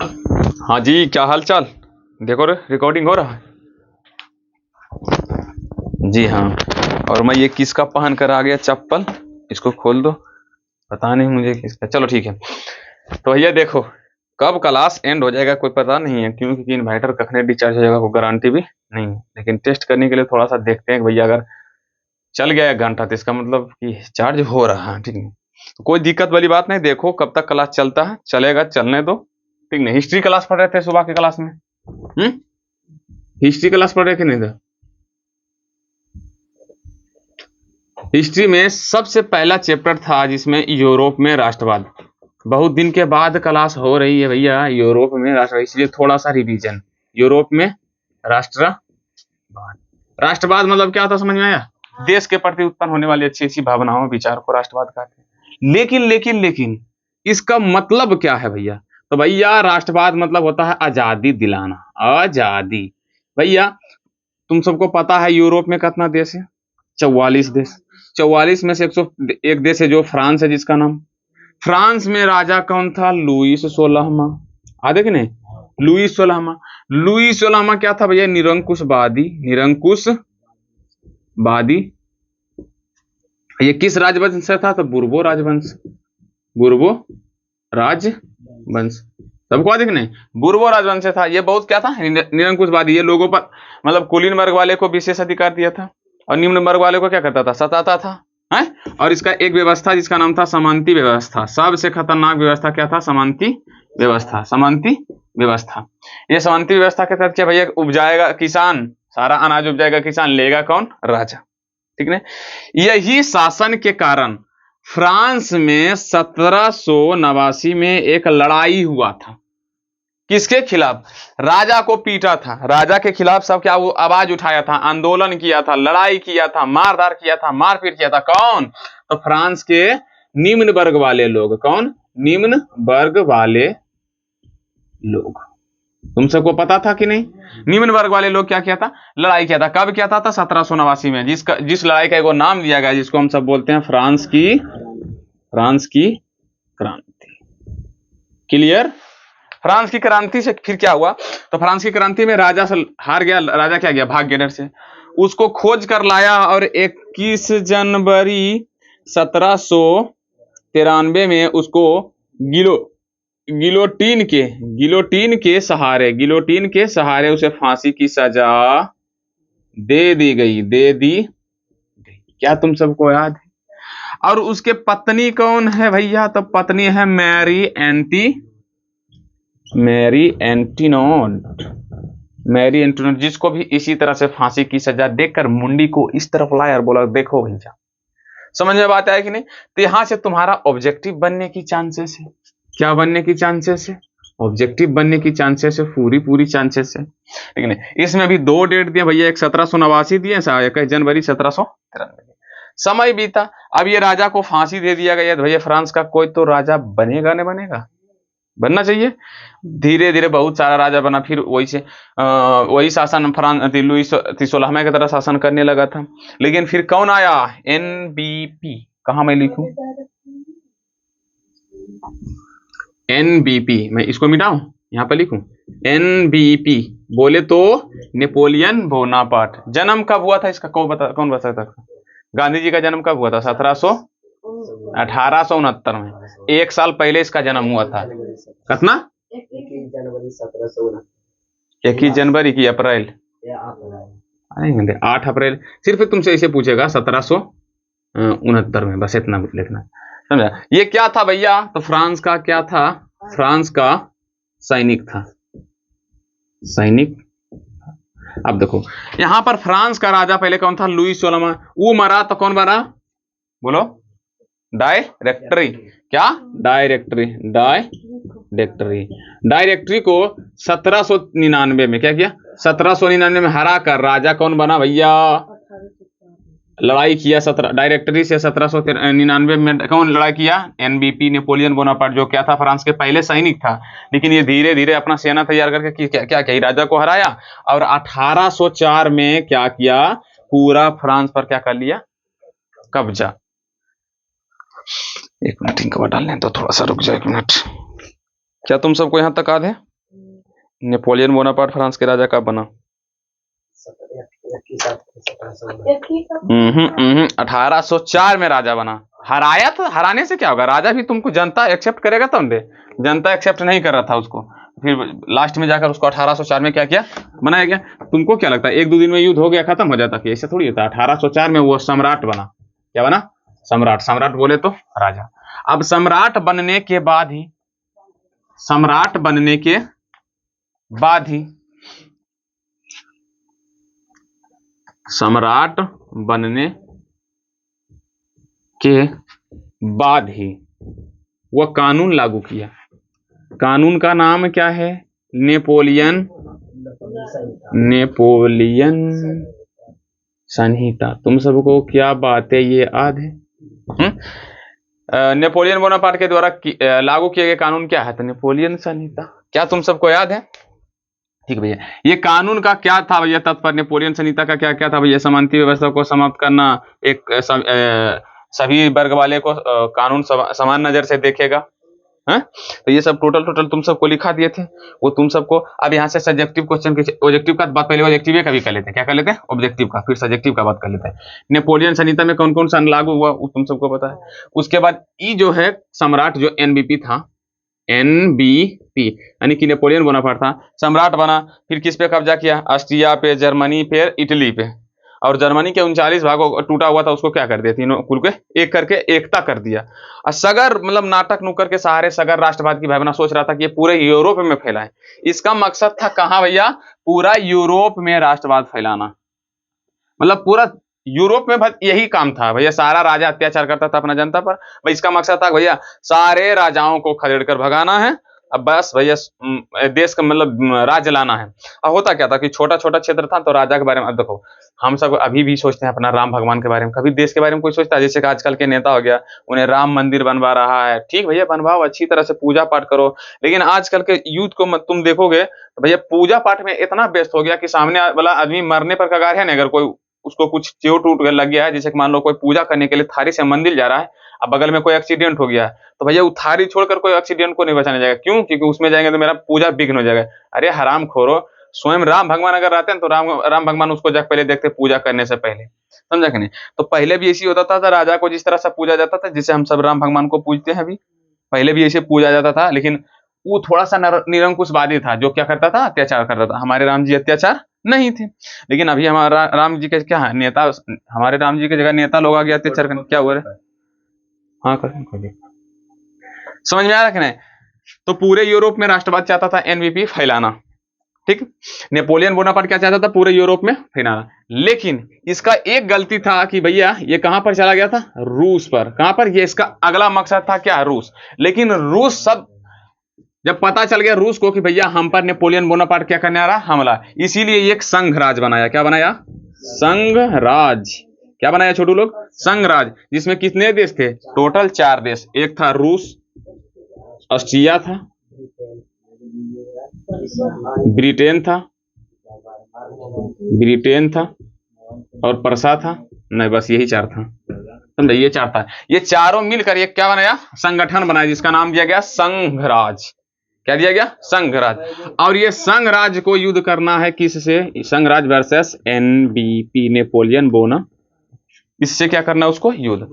हाँ जी, क्या हाल चाल। देखो रे, रिकॉर्डिंग हो रहा है। जी हाँ। और मैं ये किसका पहन कर आ गया चप्पल, इसको खोल दो। पता नहीं मुझे किसका, चलो ठीक है। तो भैया देखो, कब क्लास एंड हो जाएगा कोई पता नहीं है, क्योंकि इन्वर्टर कखने डिस्चार्ज हो जाएगा कोई गारंटी भी नहीं है। लेकिन टेस्ट करने के लिए थोड़ा सा देखते हैं कि भैया अगर चल गया 1 घंटा तो इसका मतलब कि चार्ज हो रहा है। ठीक है, तो कोई दिक्कत वाली बात नहीं। देखो कब तक क्लास चलता है, चलेगा, चलने दो। ठीक नहीं, हिस्ट्री क्लास पढ़ रहे थे सुबह की क्लास में। हिस्ट्री क्लास पढ़ रहे कि नहीं था? हिस्ट्री में सबसे पहला चैप्टर था जिसमें यूरोप में राष्ट्रवाद। बहुत दिन के बाद क्लास हो रही है भैया यूरोप में राष्ट्रवाद, इसलिए थोड़ा सा रिवीजन। यूरोप में राष्ट्रवाद। राष्ट्रवाद मतलब क्या होता समझ में आया? देश के प्रति उत्पन्न होने वाली अच्छी अच्छी भावनाओं विचार को राष्ट्रवाद कहते हैं। लेकिन इसका मतलब क्या है भैया? तो भैया राष्ट्रवाद मतलब होता है आजादी दिलाना। आजादी। भैया तुम सबको पता है यूरोप में कितना देश है? 44 देश। 44 में से 101 देश है जो फ्रांस है, जिसका नाम। फ्रांस में राजा कौन था? लुईस 16वां। आदे कि नहीं? लुईस 16वां। लुईस 16वां क्या था भैया? निरंकुशवादी। निरंकुशवादी। ये किस राजवंश से था? तो बुर्बो राजवंश। बुर्बो राजवंश। सबको आदे कि नहीं? बुर्बो राजवंश से था। ये बहुत क्या था? निरंकुशवादी। ये लोगों पर मतलब कुलीन वर्ग वाले को विशेष अधिकार दिया था और निम्न वर्ग वाले को क्या करता था? सताता था है? और इसका एक व्यवस्था जिसका नाम था समानती व्यवस्था। सबसे खतरनाक व्यवस्था क्या था? समानती व्यवस्था। समानती व्यवस्था। ये समानती व्यवस्था के तहत क्या भैया? उपजाएगा किसान, सारा अनाज उपजाएगा किसान, लेगा कौन? राजा। ठीक है। यही शासन के कारण फ्रांस में 1789 में एक लड़ाई हुआ था। किसके खिलाफ? राजा को पीटा था। राजा के खिलाफ सब क्या वो आवाज उठाया था, आंदोलन किया था, लड़ाई किया था, मारधार किया था, मारपीट किया था। कौन? तो फ्रांस के निम्न वर्ग वाले लोग। कौन? निम्न वर्ग वाले लोग। तुम सबको पता था कि नहीं? निम्न वर्ग वाले लोग क्या किया था? लड़ाई किया था। कब किया था? 1789 में। जिस लड़ाई का एगो नाम दिया गया जिसको हम सब बोलते हैं फ्रांस की क्रांति। क्लियर? फ्रांस की क्रांति से फिर क्या हुआ? तो फ्रांस की क्रांति में राजा से हार गया। राजा क्या गया? भाग गया डर से। उसको खोज कर लाया और 21 जनवरी 1793 में उसको गिलोटीन के सहारे उसे फांसी की सजा दे दी गई। क्या तुम सबको याद है? और उसके पत्नी कौन है भैया? तो पत्नी है मैरी एंटीनोट, जिसको भी इसी तरह से फांसी की सजा देकर मुंडी को इस तरफ लाया और बोला देखो भैया। समझ में बात आया कि नहीं? तो यहां से तुम्हारा ऑब्जेक्टिव बनने की चांसेस है। क्या बनने की चांसेस है? ऑब्जेक्टिव बनने की चांसेस है, पूरी चांसेस है। ठीक है। इसमें भी 2 डेट दिए भैया, एक 1789 दिए, 21 जनवरी 1793। समय बीता, अब ये राजा को फांसी दे दिया गया। तो भैया फ्रांस का कोई तो राजा बनेगा, नहीं बनेगा? बनना चाहिए। धीरे धीरे बहुत सारा राजा बना, फिर वही शासन फ्रांस लुईस 16वां की तरह शासन करने लगा था। लेकिन फिर कौन आया? एनबीपी। कहा मैं लिखूं? एनबीपी। मैं इसको मिटाऊं, यहां पर लिखूं एनबीपी। बोले तो नेपोलियन बोनापार्ट। जन्म कब हुआ था इसका? कौन बता सकता? गांधी जी का जन्म कब हुआ था? 1869 में। 1 साल पहले इसका जन्म हुआ था। कितना? 21 जनवरी की अप्रैल? 8 अप्रैल। सिर्फ तुमसे इसे पूछेगा 1769 में, बस इतना लिखना। समझा? ये क्या था भैया? तो फ्रांस का क्या था? फ्रांस का सैनिक था। सैनिक। अब देखो यहां पर फ्रांस का राजा पहले कौन था? लुईस 16वां। वो मरा तो कौन मरा? बोलो। डायरेक्टरी। क्या? डायरेक्टरी को 1799 में क्या किया? 1799 में हरा कर राजा कौन बना भैया? लड़ाई किया डायरेक्टरी से 1799 में। कौन लड़ाई किया? एनबीपी, नेपोलियन बोनापार्ट, जो क्या था? फ्रांस के पहले सैनिक था। लेकिन ये धीरे धीरे अपना सेना तैयार करके क्या क्या राजा को हराया और 1804 में क्या किया? पूरा फ्रांस पर क्या कर लिया? कब्जा। एक मिनट इनको डालने तो थोड़ा सा रुक जाए, 1 मिनट। क्या तुम सबको यहां तक याद है? नेपोलियन बोनापार्ट फ्रांस के राजा कब बना? 1804 में राजा बना। हराया था, हराने से क्या होगा, राजा भी तुमको जनता एक्सेप्ट करेगा तब दे, जनता एक्सेप्ट नहीं कर रहा था उसको, फिर लास्ट में जाकर उसको 1804 में क्या किया, बनाया गया। तुमको क्या लगता है 1-2 दिन में युद्ध हो गया खत्म हो जाता? कि ऐसा थोड़ी होता। 1804 में वो सम्राट बना। क्या बना? सम्राट। सम्राट बोले तो राजा। अब सम्राट बनने के बाद ही, सम्राट बनने के बाद ही, सम्राट बनने के बाद ही वह कानून लागू किया। कानून का नाम क्या है? नेपोलियन, नेपोलियन संहिता। तुम सबको क्या बात है ये याद है? नेपोलियन बोनापार्ट के द्वारा लागू किए गए कानून क्या है? तो नेपोलियन संहिता। क्या तुम सबको याद है? ठीक भैया, ये कानून का क्या था भैया तत्पर? नेपोलियन संहिता का क्या क्या था भैया? समानती व्यवस्था को समाप्त करना, एक सभी वर्ग वाले को कानून समान नजर से देखेगा, है? तो ये सब टोटल तुम सबको लिखा दिए थे। वो तुम सबको अब यहाँ से सब्जेक्टिव क्वेश्चन के, ऑब्जेक्टिव का बात पहले ऑब्जेक्टिव का भी कर लेते हैं। क्या कर लेते हैं? ऑब्जेक्टिव का, फिर सब्जेक्टिव का बात कर लेते हैं। नेपोलियन संहिता में कौन कौन सा लागू हुआ वो तुम सबको पता है। उसके बाद ई जो है सम्राट, जो एनबीपी था, एनबीपी यानी कि नेपोलियन बोनापार्ट था, सम्राट बना। फिर किस पे कब्जा किया? ऑस्ट्रिया पे, जर्मनी पे, इटली पे। और जर्मनी के 39 भागों टूटा हुआ था उसको क्या कर दिया? तीनों कुल के एक करके एकता कर दिया। और सगर मतलब नाटक नुक्कर के सहारे सगर राष्ट्रवाद की भावना सोच रहा था कि ये पूरे यूरोप में फैलाए। इसका मकसद था कहां भैया? पूरा यूरोप में राष्ट्रवाद फैलाना। मतलब पूरा यूरोप में बस यही काम था भैया। सारा राजा अत्याचार करता था अपना जनता पर, भाई इसका मकसद था भैया सारे राजाओं को खदेड़ कर भगाना है। अब बस भैया देश का मतलब राज्य लाना है। अब होता क्या था कि छोटा छोटा क्षेत्र था तो राजा के बारे में, अब देखो हम सब अभी भी सोचते हैं अपना राम भगवान के बारे में, कभी देश के बारे में कोई सोचता है? जैसे कि आजकल के नेता हो गया, उन्हें राम मंदिर बनवा रहा है, ठीक भैया बनवाओ, अच्छी तरह से पूजा पाठ करो, लेकिन आजकल के यूथ को तुम देखोगे तो भैया पूजा पाठ में इतना व्यस्त हो गया कि सामने वाला आदमी मरने पर कगार है ना, अगर कोई उसको कुछ चोट टूट लग गया है, जैसे कि मान लो कोई पूजा करने के लिए थारी से मंदिर जा रहा है, अब बगल में कोई एक्सीडेंट हो गया तो भैया वो थारी छोड़कर कोई एक्सीडेंट को नहीं बचाने जाएगा। क्यों? क्योंकि उसमें जाएंगे तो मेरा पूजा विघ्न हो जाएगा। अरे हराम खोरो, स्वयं राम भगवान अगर रहते हैं तो राम भगवान उसको जाकर पहले देखते पूजा करने से पहले, समझा कि नहीं? तो पहले भी ऐसी होता था, राजा को जिस तरह से पूजा जाता था, जिसे हम सब राम भगवान को पूजते हैं अभी, पहले भी ऐसे पूजा जाता था। लेकिन वो थोड़ा सा निरंकुशवादी था, जो क्या करता था? अत्याचार करता था। हमारे राम जी अत्याचार नहीं थे, लेकिन अभी हमारा राम जी के क्या है? नेता, हमारे राम जी की जगह नेता लोग आ गया अत्याचार करने। क्या हुआ? हाँ कर समझ में आ रहा कि नहीं? तो पूरे यूरोप में राष्ट्रवाद चाहता था एनवीपी फैलाना, ठीक। नेपोलियन बोनापार्ट क्या चाहता था? पूरे यूरोप में फैलाना। लेकिन इसका एक गलती था कि भैया ये कहां पर चला गया था? रूस पर। कहां पर? ये इसका अगला मकसद था क्या? रूस। लेकिन रूस सब जब पता चल गया रूस को कि भैया हम पर नेपोलियन बोनापार्ट क्या करने आ रहा? हमला, इसीलिए एक संघ राज बनाया। क्या बनाया? संघ राज। क्या बनाया छोटू लोग? संघ राज, जिसमें कितने देश थे? टोटल 4 देश। एक था रूस, ऑस्ट्रिया था, ब्रिटेन था, और प्रसा था। नहीं, बस यही 4 था, समझे? ये 4 था। ये चारों मिलकर एक क्या बनाया? संगठन बनाया, जिसका नाम दिया गया संघ राज। क्या दिया गया? संघ राज। और ये संघ राज को युद्ध करना है किससे? संघ राज वर्सेस एनबीपी, नेपोलियन बोना। इससे क्या करना है उसको? युद्ध।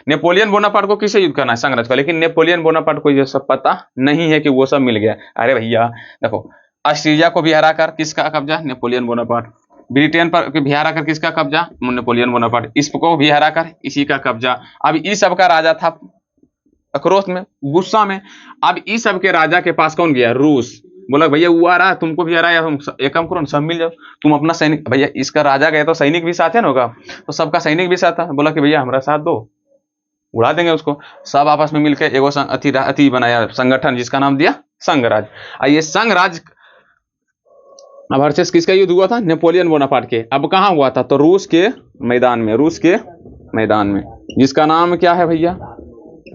नेपोलियन बोनापार्ट को किसे युद्ध करना है? संघ राज का। लेकिन नेपोलियन बोनापार्ट को ये सब पता नहीं है कि वो सब मिल गया। अरे भैया देखो, ऑस्ट्रिया को भी हराकर किसका कब्जा? Napoleon Bonaparte. ब्रिटेन पर भी हराकर किसका कब्जा? Napoleon Bonaparte. इसको भी हराकर इसी का कब्जा। अब इस सब का राजा था आक्रोश में, गुस्सा में। अब इस सब के राजा के पास कौन गया? रूस। बोला भैया वो आ रहा, तुमको भी आ रहा है, हम एक काम करो, सब मिल जाओ, तुम अपना सैनिक। भैया इसका राजा गया तो सैनिक भी साथ है ना होगा, तो सबका सैनिक भी साथ था। बोला कि भैया हमारा साथ दो, उड़ा देंगे उसको। सब आपस में मिलकर एगो अति बनाया संगठन, जिसका नाम दिया संघ राज। ये संघ राज वर्सेस किसका युद्ध हुआ था? नेपोलियन बोनापार्ट के। अब कहां हुआ था? तो रूस के मैदान में। रूस के मैदान में, जिसका नाम क्या है भैया?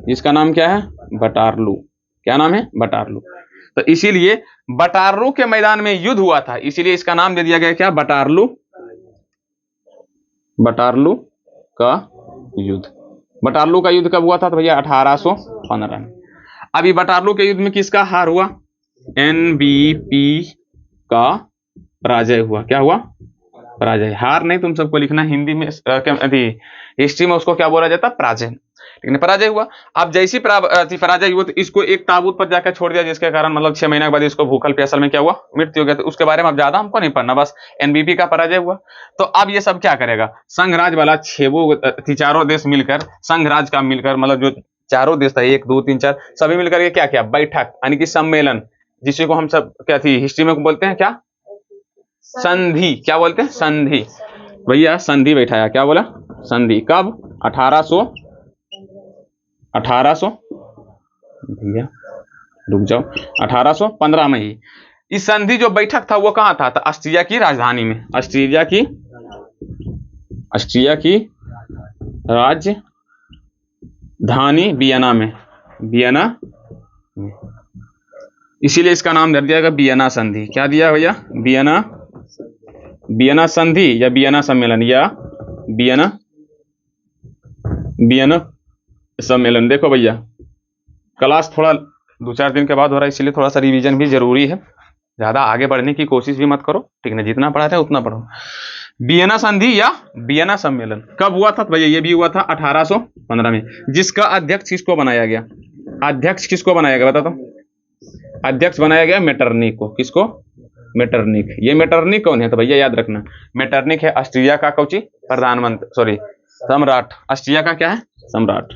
जिसका नाम क्या है? बटारलू। क्या नाम है? बटारलू। तो इसीलिए बटारलू के मैदान में युद्ध हुआ था, इसीलिए इसका नाम दे दिया गया क्या? बटारलू। बटारलू का युद्ध। बटारलू का युद्ध कब हुआ था? तो भैया 1815 में। अभी बटारलू के युद्ध में किसका हार हुआ? एनबीपी का पराजय हुआ। क्या हुआ? पराजय। हार नहीं तुम सबको लिखना, हिंदी में हिस्ट्री में उसको क्या बोला जाता? पराजय। लेकिन पराजय हुआ। अब जैसी पराजय हुआ तो इसको एक ताबूत पर जाकर छोड़ दिया, जिसके कारण मतलब 6 महीने के बाद इसको भूखल प्यासल में क्या हुआ? मृत्यु हो गया। तो उसके बारे में अब ज्यादा हमको नहीं पढ़ना, बस एनबीपी का पराजय हुआ। तो अब ये सब क्या करेगा? संघ राज वाला चारों देश मिलकर, संघ राज का मिलकर, मतलब जो चारों देश था 1 2 3 4 सभी मिलकर के क्या किया? बैठक यानी कि सम्मेलन, जिसे को हम सब क्या थी हिस्ट्री में बोलते हैं, क्या? संधि। क्या बोलते हैं? संधि। भैया संधि बैठाया। क्या बोला? संधि। कब? 1800 भैया रुक जाओ, 1815 में ही। इस संधि जो बैठक था वो कहाँ था? तो ऑस्ट्रिया की राजधानी में। ऑस्ट्रिया की राजधानी वियना में। इसीलिए इसका नाम धर दिया गया वियना संधि। क्या दिया भैया? वियना संधि या वियना सम्मेलन या वियना सम्मेलन। देखो भैया क्लास थोड़ा 2-4 दिन के बाद हो रहा है, इसलिए थोड़ा सा रिवीजन भी जरूरी है। ज्यादा आगे बढ़ने की कोशिश भी मत करो, ठीक है? जितना पढ़ा था उतना पढ़ो। वियना संधि या वियना सम्मेलन कब हुआ था? तो भैया ये भी हुआ था 1815 में। जिसका अध्यक्ष किसको बनाया गया? अध्यक्ष किसको बनाया गया? बता दो। अध्यक्ष बनाया गया मेटरनिक को। किसको? मेटरनिक। ये मेटरनिक कौन है? तो भैया याद रखना, मेटरनिक है ऑस्ट्रिया का कौची? प्रधानमंत्री, सॉरी सम्राट। ऑस्ट्रिया का क्या है? सम्राट।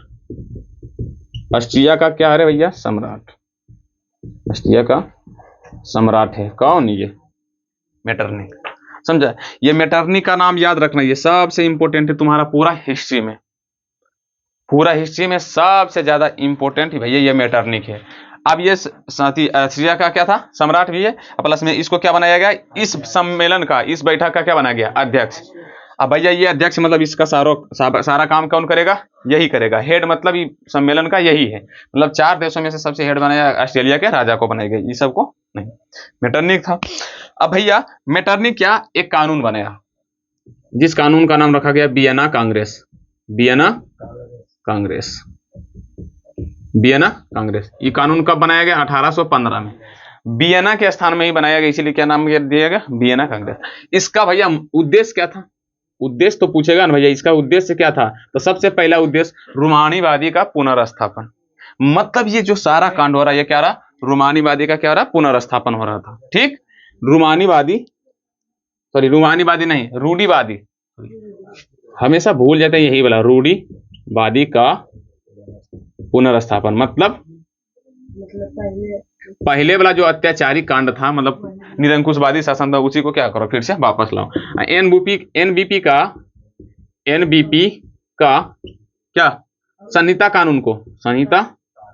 ऑस्ट्रिया का क्या है भैया? सम्राट। ऑस्ट्रिया का सम्राट है कौन? ये मेटरनिक। समझा? ये मेटरनिक का नाम याद रखना, ये सबसे इंपॉर्टेंट है तुम्हारा पूरा हिस्ट्री में। पूरा हिस्ट्री में सबसे ज्यादा इंपॉर्टेंट भैया ये मेटरनिक है। अब ये साथी ऑस्ट्रिया का क्या था? सम्राट भी है। प्लस में इसको क्या बनाया गया? इस सम्मेलन का, इस बैठक का क्या बनाया गया? अध्यक्ष। अब भैया ये अध्यक्ष मतलब इसका सारा काम कौन करेगा? यही करेगा। हेड मतलब सम्मेलन का यही है। मतलब 4 देशों में से सबसे हेड बनाया ऑस्ट्रेलिया के राजा को बनाया गया, ये सबको नहीं। मेटरनिक था। अब भैया मेटरनिक क्या? एक कानून बनाया, जिस कानून का नाम रखा गया वियना कांग्रेस। वियना कांग्रेस। ये कानून कब बनाया गया? 1815 में। वियना के स्थान में ही बनाया गया, इसीलिए क्या नाम दिया गया? वियना कांग्रेस। इसका भैया उद्देश्य क्या था? उद्देश्य तो पूछेगा ना भैया, इसका उद्देश्य क्या था? तो सबसे पहला उद्देश्य रूमानीवादी का पुनर्स्थापन। मतलब ये जो सारा कांड हो रहा है ये क्या रहा? रूमानीवादी का क्या हो रहा? पुनर्स्थापन हो रहा था। ठीक? रूमानीवादी नहीं, रूढ़िवादी। हमेशा भूल जाते हैं यही वाला, रूढ़िवादी का पुनर्स्थापन। मतलब पहले वाला जो अत्याचारी कांड था, मतलब निरंकुशवादी शासन था, उसी को क्या करो? फिर से वापस लाओ। एनबीपी का क्या? संहिता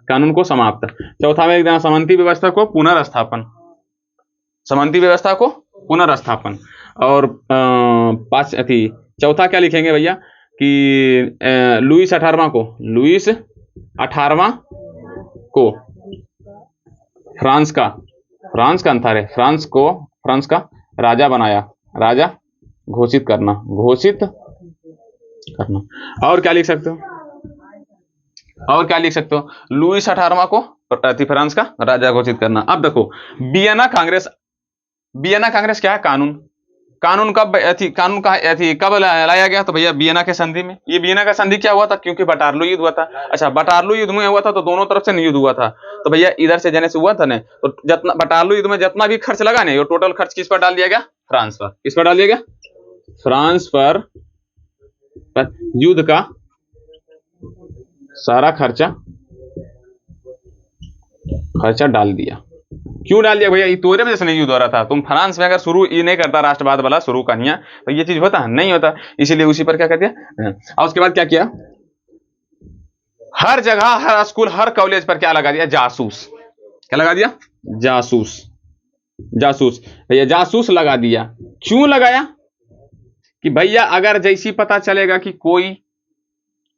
कानून को समाप्त। चौथा में एकदम समन्ती व्यवस्था को पुनर्स्थापन। और चौथा क्या लिखेंगे भैया कि लुईस 18वां को फ्रांस का राजा घोषित करना। और क्या लिख सकते हो? लुईस 18वां को फ्रांस का राजा घोषित करना। अब देखो वियना कांग्रेस क्या है? कानून कब लाया गया? तो भैया वियना के संधि में। ये वियना का संधि क्या हुआ था? क्योंकि वाटरलू युद्ध हुआ था। अच्छा, वाटरलू युद्ध में हुआ था तो दोनों तरफ से युद्ध हुआ था। तो भैया इधर से जाने से हुआ था ना, तो जितना वाटरलू युद्ध में जितना भी खर्च लगा ना, वो टोटल खर्च किस पर डाल दिया गया? फ्रांस पर। किस पर डाल दिया गया? फ्रांस पर युद्ध का सारा खर्चा डाल दिया। क्यों डाल दिया भैया? ये तोरे वजह से नहीं युद्ध हो रहा था। तुम फ्रांस में अगर शुरू ये नहीं करता राष्ट्रवाद वाला शुरू कहानियां, तो ये चीज होता नहीं होता। इसीलिए उसी पर क्या कर दिया। और उसके बाद क्या किया? हर जगह, हर स्कूल, हर कॉलेज पर क्या लगा दिया? जासूस। क्या लगा दिया? जासूस। भैया जासूस लगा दिया। क्यों लगाया? कि भैया अगर जैसी पता चलेगा कि कोई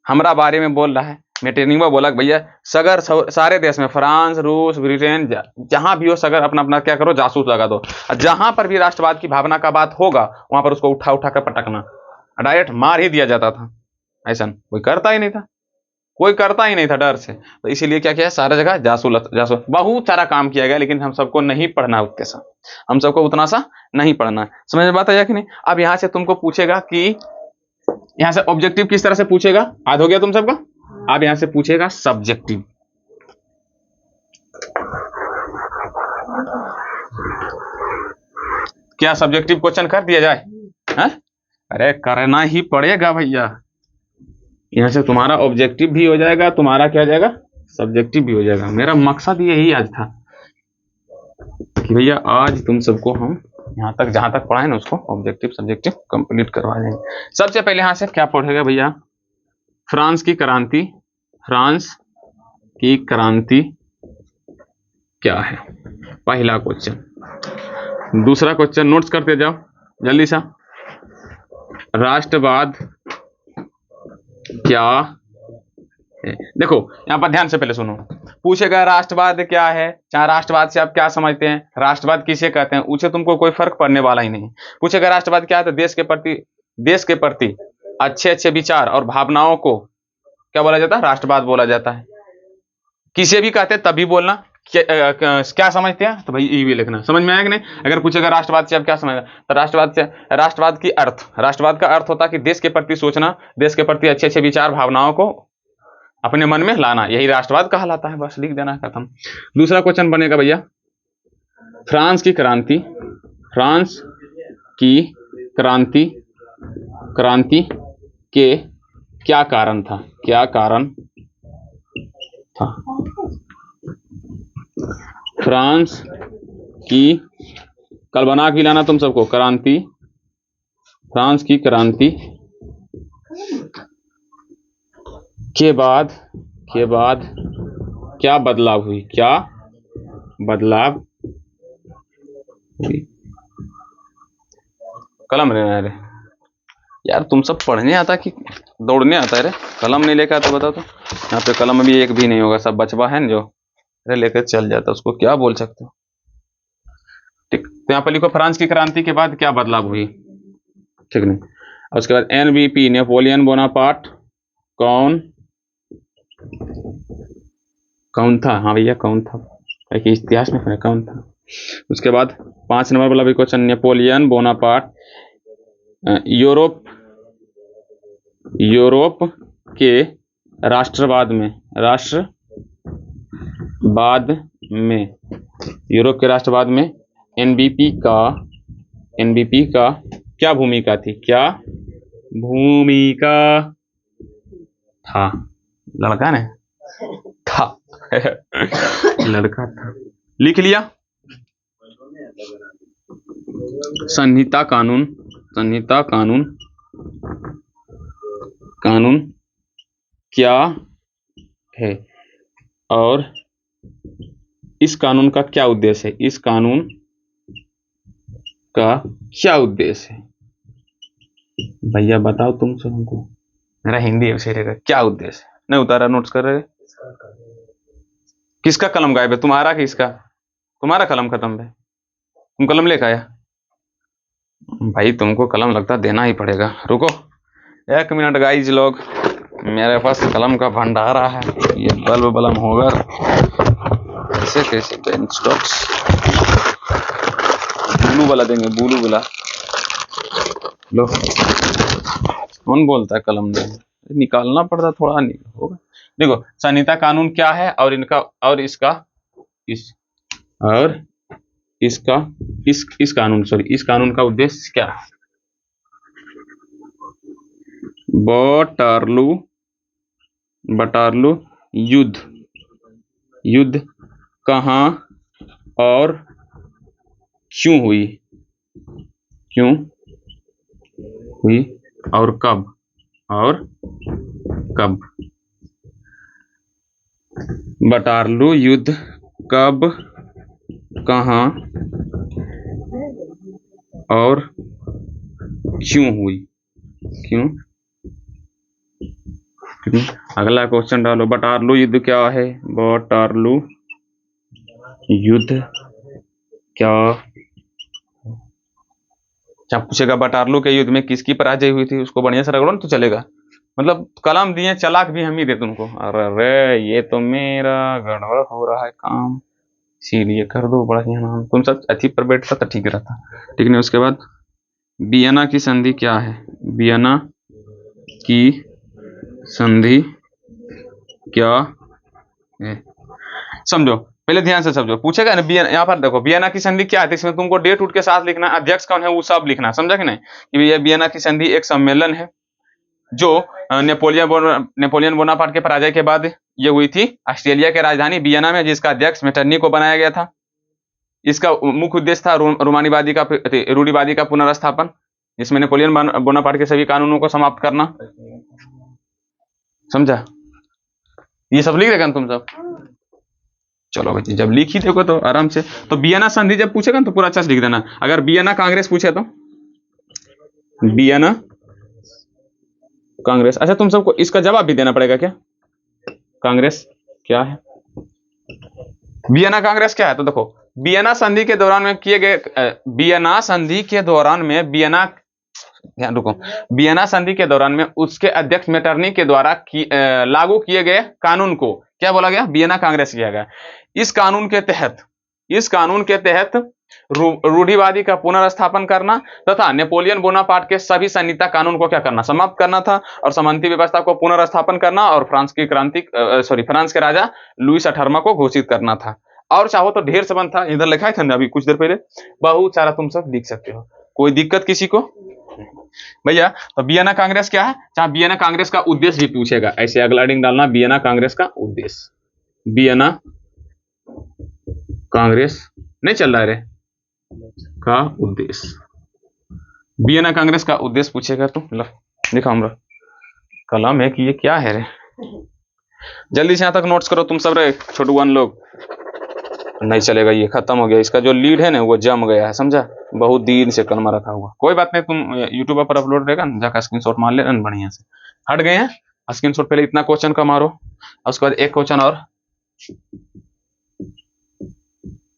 हमारा बारे में बोल रहा है, मेटरनिक में बोला भैया सगर सारे देश में, फ्रांस, रूस, ब्रिटेन, जहां भी हो, सगर अपना अपना क्या करो? जासूस लगा दो। जहां पर भी राष्ट्रवाद की भावना का बात होगा वहां पर उसको उठा कर पटकना, डायरेक्ट मार ही दिया जाता था। ऐसा कोई करता ही नहीं था। कोई करता ही नहीं था डर से, तो इसीलिए क्या किया, सारा जगह जासूस जासूस बहुत सारा काम किया गया, लेकिन हम सबको नहीं पढ़ना उतने सा, हम सबको उतना सा नहीं पढ़ना है। समझ में बात आया कि नहीं? अब यहाँ से तुमको पूछेगा कि यहाँ से ऑब्जेक्टिव किस तरह से पूछेगा, याद हो गया तुम सबका? अब यहाँ से पूछेगा सब्जेक्टिव। क्या सब्जेक्टिव क्वेश्चन कर दिया जाए? है? अरे करना ही पड़ेगा भैया। यहाँ से तुम्हारा ऑब्जेक्टिव भी हो जाएगा, तुम्हारा क्या हो जाएगा, सब्जेक्टिव भी हो जाएगा। मेरा मकसद यही आज था कि भैया आज तुम सबको हम यहाँ तक जहां तक पढ़ाए ना उसको ऑब्जेक्टिव सब्जेक्टिव कंप्लीट करवा देंगे। सबसे पहले यहाँ से क्या पढ़ेगा भैया, फ्रांस की क्रांति, फ्रांस की क्रांति क्या है, पहला क्वेश्चन। दूसरा क्वेश्चन नोट्स करते जाओ जल्दी सा, राष्ट्रवाद क्या है? देखो यहाँ पर ध्यान से पहले सुनो, पूछेगा राष्ट्रवाद क्या है, चाहे राष्ट्रवाद से आप क्या समझते हैं, राष्ट्रवाद किसे कहते हैं, उसे तुमको कोई फर्क पड़ने वाला ही नहीं। पूछेगा राष्ट्रवाद क्या है, तो देश के प्रति अच्छे अच्छे विचार और भावनाओं को क्या बोला जाता है, राष्ट्रवाद बोला जाता है। किसे भी कहते हैं तभी बोलना क्या समझते हैं, तो भाई ये भी लिखना। समझ में आया कि नहीं? अगर पूछेगा राष्ट्रवाद से आप क्या समझते, तो राष्ट्रवाद की अर्थ, राष्ट्रवाद का अर्थ होता है कि देश के प्रति सोचना, देश के प्रति अच्छे अच्छे विचार भावनाओं को अपने मन में लाना, यही राष्ट्रवाद कहलाता है। बस लिख देना, खत्म। दूसरा क्वेश्चन बनेगा भैया, फ्रांस की क्रांति, फ्रांस की क्रांति, क्रांति के क्या कारण था, क्या कारण था? फ्रांस की, कल बना के लाना तुम सबको, क्रांति, फ्रांस की क्रांति के बाद क्या बदलाव हुई, क्या बदलाव हुई? कलम रे यार, तुम सब पढ़ने आता कि दौड़ने आता है रे? कलम नहीं लेकर आता, बताओ तो। यहाँ पे कलम भी एक भी नहीं होगा, सब बचवा है ना जो अरे लेकर चल जाता, उसको क्या बोल सकते हो? ठीक, तो यहाँ पर लिखो फ्रांस की क्रांति के बाद क्या बदलाव हुई, ठीक नहीं। और उसके बाद एनबीपी, नेपोलियन बोनापार्ट कौन था? हाँ भैया कौन था, कि इतिहास में कौन था? उसके बाद 5 नंबर वाला भी क्वेश्चन, नेपोलियन बोनापार्ट यूरोप के राष्ट्रवाद में यूरोप के राष्ट्रवाद में एनबीपी का क्या भूमिका थी, क्या भूमिका था? लड़का ने था लड़का था, लिख लिया। संहिता कानून क्या है और इस कानून का क्या उद्देश्य है, इस कानून का क्या उद्देश्य है? भैया बताओ तुम सब हमको, मेरा हिंदी है रहेगा, क्या उद्देश्य है? नहीं उतारा, नोट्स कर रहे? किसका कलम गायब है, तुम्हारा कि इसका? तुम्हारा कलम खत्म है, तुम कलम लेकर आया? भाई तुमको कलम लगता देना ही पड़ेगा। रुको 1 मिनट गाइज लोग, मेरे पास कलम का भंडारा है, ये बल्ब बलम होगा कैसे कैसे बेंच स्टॉक्स, ब्लू वाला देंगे, ब्लू वाला लो। कौन बोलता है कलम नहीं निकालना पड़ता, थोड़ा नहीं होगा। देखो संहिता कानून क्या है और इनका और इसका इस कानून का उद्देश्य क्या है? बटारलू युद्ध कहाँ और क्यों हुई और कब बटारलू युद्ध कब, कहाँ और क्यों हुई, अगला क्वेश्चन डालो, बटारलू युद्ध क्या है, बटारलू युद्ध क्या? जब पूछेगा बटारलू के युद्ध में किसकी पराजय हुई थी, उसको बढ़िया से रगड़ो ना तो चलेगा। मतलब कलम दिए, चालाक भी हम ही थे तुमको। अरे रे ये तो मेरा गड़बड़ हो रहा है काम, इसीलिए कर दो बढ़िया नाम। तुम सब अच्छी पर बैठता तो ठीक रहता। ठीक नहीं, उसके बाद वियना की संधि क्या है? वियना की संधि क्या है? समझो, पहले ध्यान से समझो, पूछेगा ना यहाँ पर देखो वियना की संधि क्या है, इसमें तुमको डेट उठ के साथ लिखना, अध्यक्ष कौन है वो सब लिखना, समझा कि नहीं? कि ये वियना की संधि एक सम्मेलन है जो नेपोलियन बोनापार्ट के पराजय के बाद ये हुई थी ऑस्ट्रेलिया के राजधानी वियना में, जिसका अध्यक्ष मेटरनिक को बनाया गया था। इसका मुख्य उद्देश्य था रूढ़िवादी का पुनर्स्थापन, जिसमें नेपोलियन बोनापार्ट के सभी कानूनों को समाप्त करना। समझा? ये सब लिख देगा तुम सब? चलो भाई, जब लिख ही देखो तो आराम से। तो वियना संधि जब पूछेगा तो पूरा अच्छा से लिख देना। अगर वियना कांग्रेस पूछे तो वियना कांग्रेस। अच्छा, तुम सबको इसका जवाब भी देना पड़ेगा क्या? कांग्रेस क्या है? वियना कांग्रेस क्या है? तो देखो, वियना संधि के दौरान में किए गए वियना संधि के दौरान में वियना संधि के दौरान में उसके अध्यक्ष मेटरनिक के द्वारा लागू किए गए कानून को क्या बोला गया? वियना कांग्रेस किया गया। इस कानून के तहत रूढ़िवादी का पुनर्स्थापन करना तथा नेपोलियन बोनापार्ट के सभी संहिता कानून को क्या करना? समाप्त करना था, और सामंती व्यवस्था को पुनर्स्थापन करना, और फ्रांस के राजा लुईस 18वां को घोषित करना था। और चाहो तो ढेर संबंध था, इधर लिखा था ना अभी कुछ देर पहले, बहुत सारा तुम सब लिख सकते हो, कोई दिक्कत किसी को? भैया तो वियना कांग्रेस क्या है? जहां वियना कांग्रेस का उद्देश्य भी पूछेगा, ऐसे अगला डिंग डालना, वियना कांग्रेस का उद्देश्य। वियना कांग्रेस नहीं चल रहा है रे का उद्देश्य, वियना कांग्रेस का उद्देश्य पूछेगा तो लिखा हमरा कलम है कि ये क्या है रे। जल्दी से यहां तक नोट्स करो तुम सब रे छोटुआन लोग, नहीं चलेगा, ये खत्म हो गया। इसका जो लीड है ना वो जम गया है, समझा? बहुत दिन से कलमा रखा हुआ, कोई बात नहीं, तुम यूट्यूब पर अपलोड रहेगा ना, जाकर स्क्रीनशॉट मार ले बढ़िया से। हट गए हैं स्क्रीनशॉट, पहले इतना क्वेश्चन का मारो, उसके बाद एक क्वेश्चन और,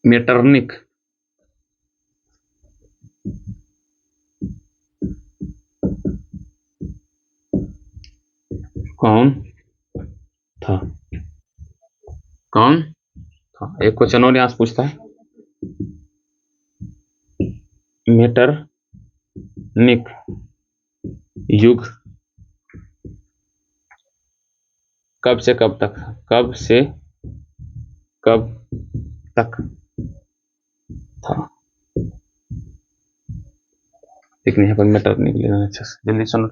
मेटरनिक कौन था? एक क्वेश्चन और यहां से पूछता है, मेटरनिक युग कब से कब तक था? लिख नहीं है पर मेटरनिक लेना अच्छा से, जल्दी सुनो।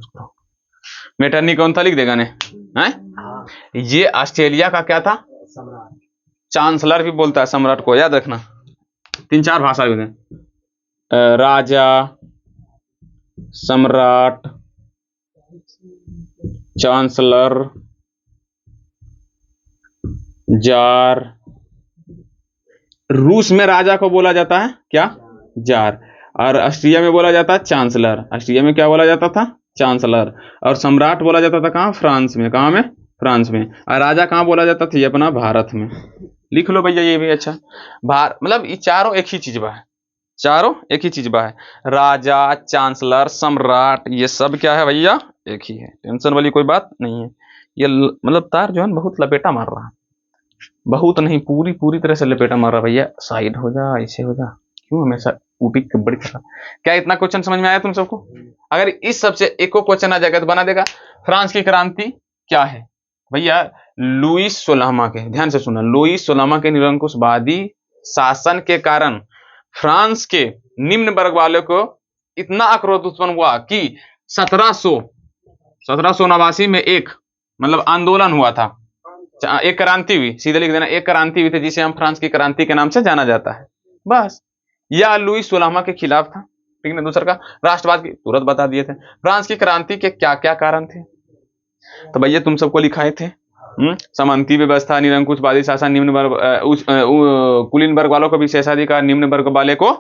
मेटरनिक कौन था? लिख देगा ने? ये ऑस्ट्रेलिया का क्या था? चांसलर भी बोलता है सम्राट को, याद रखना, 3-4 भाषा में, राजा, सम्राट, चांसलर, जार। रूस में राजा को बोला जाता है क्या? जार। और ऑस्ट्रिया में बोला जाता है चांसलर। ऑस्ट्रिया में क्या बोला जाता था? चांसलर। और सम्राट बोला जाता था कहाँ? फ्रांस में। कहाँ में? फ्रांस में। और राजा कहाँ बोला जाता था? ये अपना भारत में। लिख लो भैया, ये भी अच्छा। मतलब ये चारों एक ही चीज बा है, चारों एक ही चीज बा है, राजा, चांसलर, सम्राट, ये सब क्या है भैया? एक ही है, टेंशन वाली कोई बात नहीं है। ये मतलब तार जो है बहुत लपेटा मार रहा है, बहुत नहीं, पूरी तरह से लपेटा मार रहा। भैया साइड हो जा, ऐसे हो जा, क्यों हमेशा ऊटी बड़ी तरह? क्या इतना क्वेश्चन समझ में आया तुम सबको? अगर इस सबसे एक को क्वेश्चन आ जाएगा तो बना देगा। फ्रांस की क्रांति क्या है भैया? लुईस 16वां के, ध्यान से सुना, लुईस 16वां के निरंकुशवादी शासन के कारण फ्रांस के निम्न वर्ग वालों को इतना आक्रोश उत्पन्न हुआ कि 1789 में एक मतलब आंदोलन हुआ था, एक क्रांति हुई, सीधे लिख देना, एक क्रांति हुई थी, जिसे हम फ्रांस की क्रांति के नाम से जाना जाता है। बस, यह लुईस 16वां के खिलाफ था, ठीक है? दूसरा का राष्ट्रवाद की तुरंत बता दिए थे। फ्रांस की क्रांति के क्या क्या कारण थे तो भैया तुम सबको लिखाए थे, सामंती व्यवस्था, निरंकुशवादी शासन, निम्न वर्ग कुलीन वर्ग वालों को विशेषाधिकार, निम्न वर्ग वाले को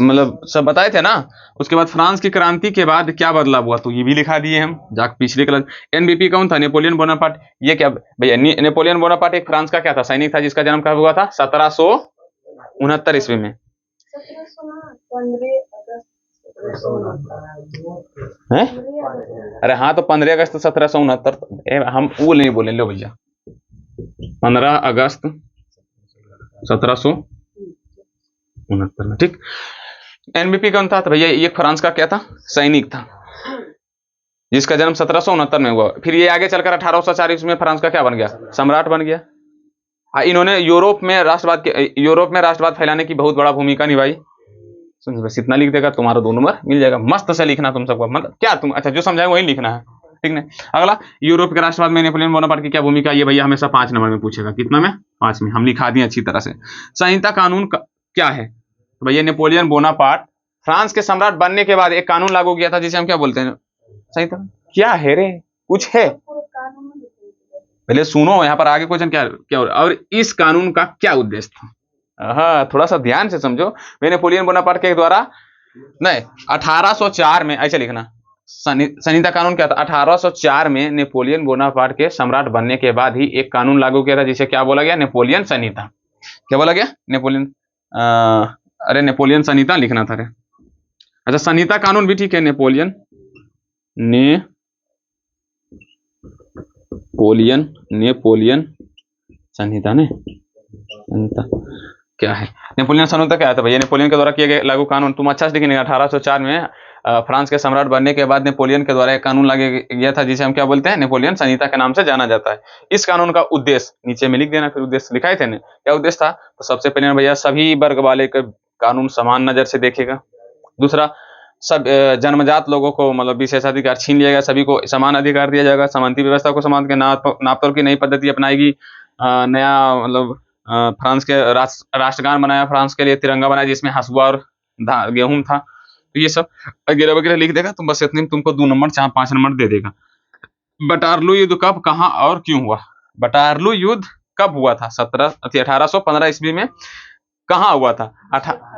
मतलब सब बताए थे ना। उसके बाद फ्रांस की क्रांति के बाद क्या बदलाव हुआ तो ये भी लिखा दिए हम, जाकर पिछले क्लास। एनबीपी कौन था? Napoleon Bonaparte. ये क्या भैया? नेपोलियन बोनापार्ट एक फ्रांस का क्या था? सैनिक था, जिसका जन्म कब हुआ था? 1769 ईस्वी में। हैं? अरे हाँ, तो 15 अगस्त 1769, हम वो नहीं बोले, लो भैया 15 अगस्त 1769 में, ठीक। एनबीपी कौन था? तो भैया ये फ्रांस का क्या था, सैनिक था, जिसका जन्म 1769 में हुआ। फिर ये आगे चलकर 1840 में फ्रांस का क्या बन गया, सम्राट बन गया। इन्होंने यूरोप में राष्ट्रवाद फैलाने की बहुत बड़ा भूमिका निभाई। बस इतना लिख देगा, तुम्हारा 2 नंबर मिल जाएगा। मस्त से लिखना तुम सबको, मतलब क्या तुम, अच्छा जो समझाए वही लिखना है, ठीक है। अगला, यूरोप के राष्ट्रवाद में नेपोलियन बोनापार्ट की क्या भूमिका, ये भैया हमेशा 5 नंबर में पूछेगा। कितना में? 5 में। हम लिखा दिए अच्छी तरह से। संहिता कानून क्या है? तो भैया नेपोलियन बोनापार्ट फ्रांस के सम्राट बनने के बाद एक कानून लागू किया था, जिसे हम क्या बोलते हैं, संहिता। क्या है रे, कुछ है? पहले सुनो, यहाँ पर आगे क्वेश्चन क्या और इस कानून का क्या उद्देश्य था। हाँ, थोड़ा सा ध्यान से समझो। वे नेपोलियन बोनापार्ट के द्वारा, नहीं 1804 में, ऐसे लिखना, संहिता कानून क्या था? 1804 में नेपोलियन बोनापार्ट के सम्राट बनने के बाद ही एक कानून लागू किया था, जिसे क्या बोला गया, नेपोलियन संहिता। क्या बोला गया? नेपोलियन, अरे नेपोलियन संहिता लिखना था रे। अच्छा, संहिता कानून भी ठीक है, नेपोलियन संहिता ने क्या है? नेपोलियन संहिता क्या है? तो भैया नेपोलियन के द्वारा किए गए लागू कानून, तुम अच्छा से लिखेंगे। 1804 में फ्रांस के सम्राट बनने के बाद नेपोलियन के द्वारा एक कानून लागू किया था, जिसे हम क्या बोलते हैं, नेपोलियन संहिता के नाम से जाना जाता है। इस कानून का उद्देश्य नीचे में लिख देना, फिर उद्देश्य लिखाए थे ना, क्या उद्देश्य था? तो सबसे पहले भैया सभी वर्ग वाले का कानून समान नजर से देखेगा। दूसरा, सब जन्मजात लोगों को मतलब विशेषाधिकार छीन लिया गया, सभी को समान अधिकार दिया जाएगा। समानती व्यवस्था को समाज के नापतोल की नई पद्धति अपनाएगी। नया मतलब फ्रांस के राष्ट्रगान बनाया, फ्रांस के लिए तिरंगा बनाया, जिसमें हसुआ और गेहूं था। तो ये सब वगैरह वगैरह लिख देगा। तुम बस इतने में तुमको 2 नंबर चाहे 5 नंबर दे देगा। बटारलू युद्ध कब, कहाँ और क्यों हुआ? बटारलू युद्ध कब हुआ था? 1815 ईस्वी में। कहाँ हुआ था?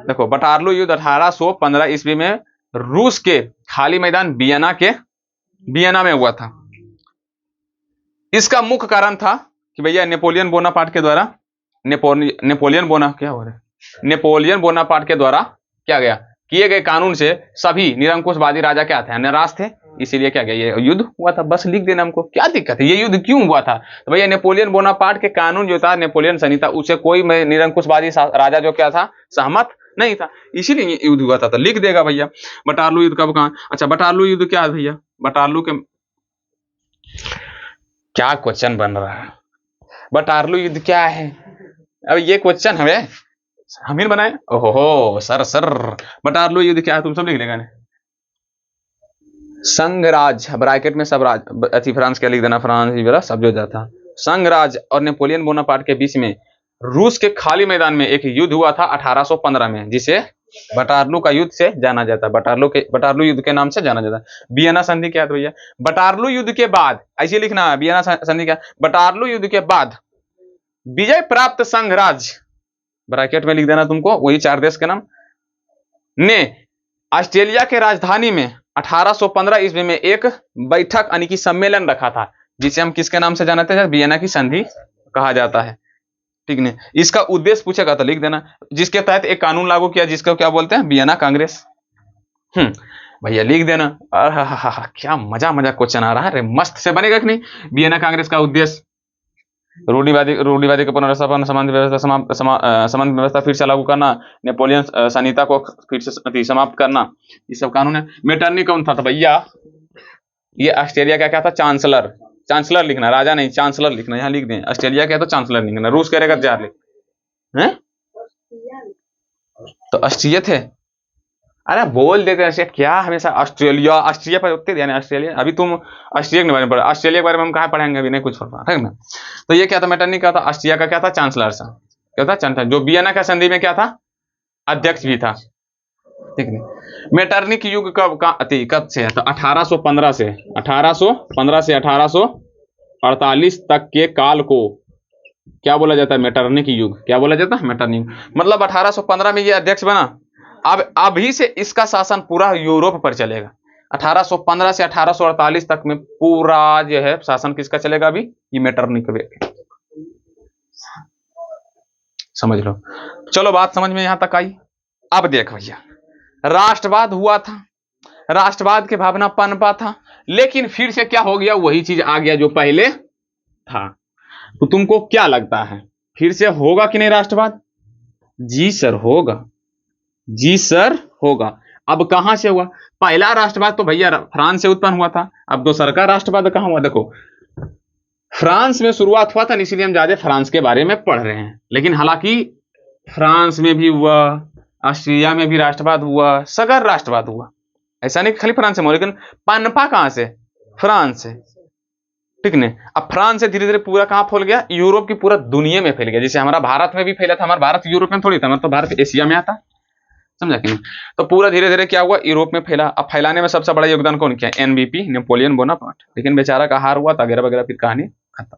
देखो, बटारलू युद्ध 1815 ईस्वी में रूस के खाली मैदान वियना में हुआ था। इसका मुख्य कारण था कि भैया नेपोलियन बोनापार्ट के द्वारा नेपोलियन बोनापार्ट के द्वारा क्या गया, किए गए कानून से सभी निरंकुशवादी राजा क्या थे, निराश थे। इसीलिए क्या गया, ये युद्ध हुआ था। बस लिख देना, हमको क्या दिक्कत है, ये युद्ध क्यों हुआ था? तो भैया नेपोलियन बोनापार्ट के कानून जो था, नेपोलियन संहिता, उसे कोई निरंकुशवादी राजा जो क्या था, सहमत नहीं था, इसीलिए ये युद्ध हुआ था। तो लिख देगा भैया बटारलू युद्ध कब, कहाँ। अच्छा, बटारलू युद्ध क्या है भैया? बटारलू के क्या क्वेश्चन बन रहा है, बटारलू युद्ध क्या है? अब ये क्वेश्चन हमें हम ही बनाए। ओहो सर, बटारलू युद्ध क्या है, तुम सब लिख लेगा। संघराज, ब्रैकेट में सब राज, अति फ्रांस क्या लिख देना, फ्रांस सब जो जाता। संघराज और नेपोलियन बोनापार्ट के बीच में रूस के खाली मैदान में एक युद्ध हुआ था 1815 में, जिसे बटारलू का युद्ध से जाना जाता है। बटारलू युद्ध के नाम से जाना जाता है। वियना संधि क्या है भैया? बटारलू युद्ध के बाद, ऐसे लिखना, वियना संधि क्या? बटारलू युद्ध के बाद विजय प्राप्त संघराज, ब्रैकेट में लिख देना तुमको, वही 4 देश के नाम, ने ऑस्ट्रेलिया के राजधानी में 1815 ईस्वी में एक बैठक यानी कि सम्मेलन रखा था, जिसे हम किसके नाम से जानते हैं? वियना की संधि कहा जाता है, ठीक नहीं। इसका उद्देश्य पूछेगा तो लिख देना, जिसके तहत एक कानून लागू किया, जिसको क्या बोलते हैं, वियना कांग्रेस। भैया लिख देना। क्या मजा क्वेश्चन आ रहा है, मस्त से बनेगा कि नहीं? वियना कांग्रेस का उद्देश्य रूढ़िवादी का पुनर्स्थापन, समान व्यवस्था फिर से लागू करना, नेपोलियन संहिता को फिर से समाप्त करना, ये सब कानून है। मेटरनी कौन था? तो भैया ये ऑस्ट्रेलिया का क्या था, चांसलर लिखना, राजा नहीं, चांसलर लिखना, यहाँ लिख दें। ऑस्ट्रेलिया क्या तो चांसलर लिखना, रूस करेगा 4 लिख हैं, तो ऑस्ट्रिया थे। अरे बोल देते हैं क्या हमेशा ऑस्ट्रिया पर उतने ध्यान है। ऑस्ट्रेलिया, अभी तुम ऑस्ट्रिया के बारे में पढ़ा, ऑस्ट्रेलिया के बारे में हम कहाँ पढ़ेंगे, अभी नहीं कुछ पढ़ा, ठीक ना। तो ये क्या था, मेटरनी का था, ऑस्ट्रिया का क्या था, चांसलर सा क्या था, चांसलर, जो वियना का संधि में क्या था, अध्यक्ष भी था, ठीक नहीं। मेटरनी की युग कब से है? तो 1815 से 1848 तक के काल को क्या बोला जाता है, मेटरनी की युग। क्या बोला जाता है, मेटरनी। मतलब 1815 में ये अध्यक्ष बना। अब अभी से इसका शासन पूरा यूरोप पर चलेगा। 1815 से 1848 तक में पूरा जो है शासन किसका चलेगा, अभी ये मेटरनी का। समझ लो, चलो बात समझ में यहां तक आई। अब देख भैया, राष्ट्रवाद हुआ था राष्ट्रवाद की भावना पनपा था, लेकिन फिर से क्या हो गया, वही चीज आ गया जो पहले था। तो तुमको क्या लगता है फिर से होगा कि नहीं राष्ट्रवाद? जी सर होगा, जी सर होगा। अब कहां से हुआ? पहला राष्ट्रवाद तो भैया फ्रांस से उत्पन्न हुआ था। अब दूसरा का राष्ट्रवाद कहां हुआ? देखो फ्रांस में शुरुआत हुआ था, इसलिए हम ज्यादा फ्रांस के बारे में पढ़ रहे हैं। लेकिन हालांकि फ्रांस में भी हुआ, ऑस्ट्रिया में भी राष्ट्रवाद हुआ, सगर राष्ट्रवाद हुआ। ऐसा नहीं खाली फ्रांस में, लेकिन पनपा कहां से? फ्रांस से, ठीक नहीं। अब फ्रांस से धीरे धीरे पूरा कहां फैल गया? यूरोप की पूरा दुनिया में फैल गया। जैसे हमारा भारत में भी फैला था, हमारा भारत यूरोप में थोड़ी था, हमारा तो भारत एशिया में आता, समझा कि नहीं? तो पूरा धीरे धीरे क्या हुआ, यूरोप में फैला। अब फैलाने में सबसे बड़ा योगदान कौन किया? NBP, Napoleon Bonaparte. लेकिन बेचारा का हार हुआ था, वगैरह वगैरह, फिर कहानी खत्म।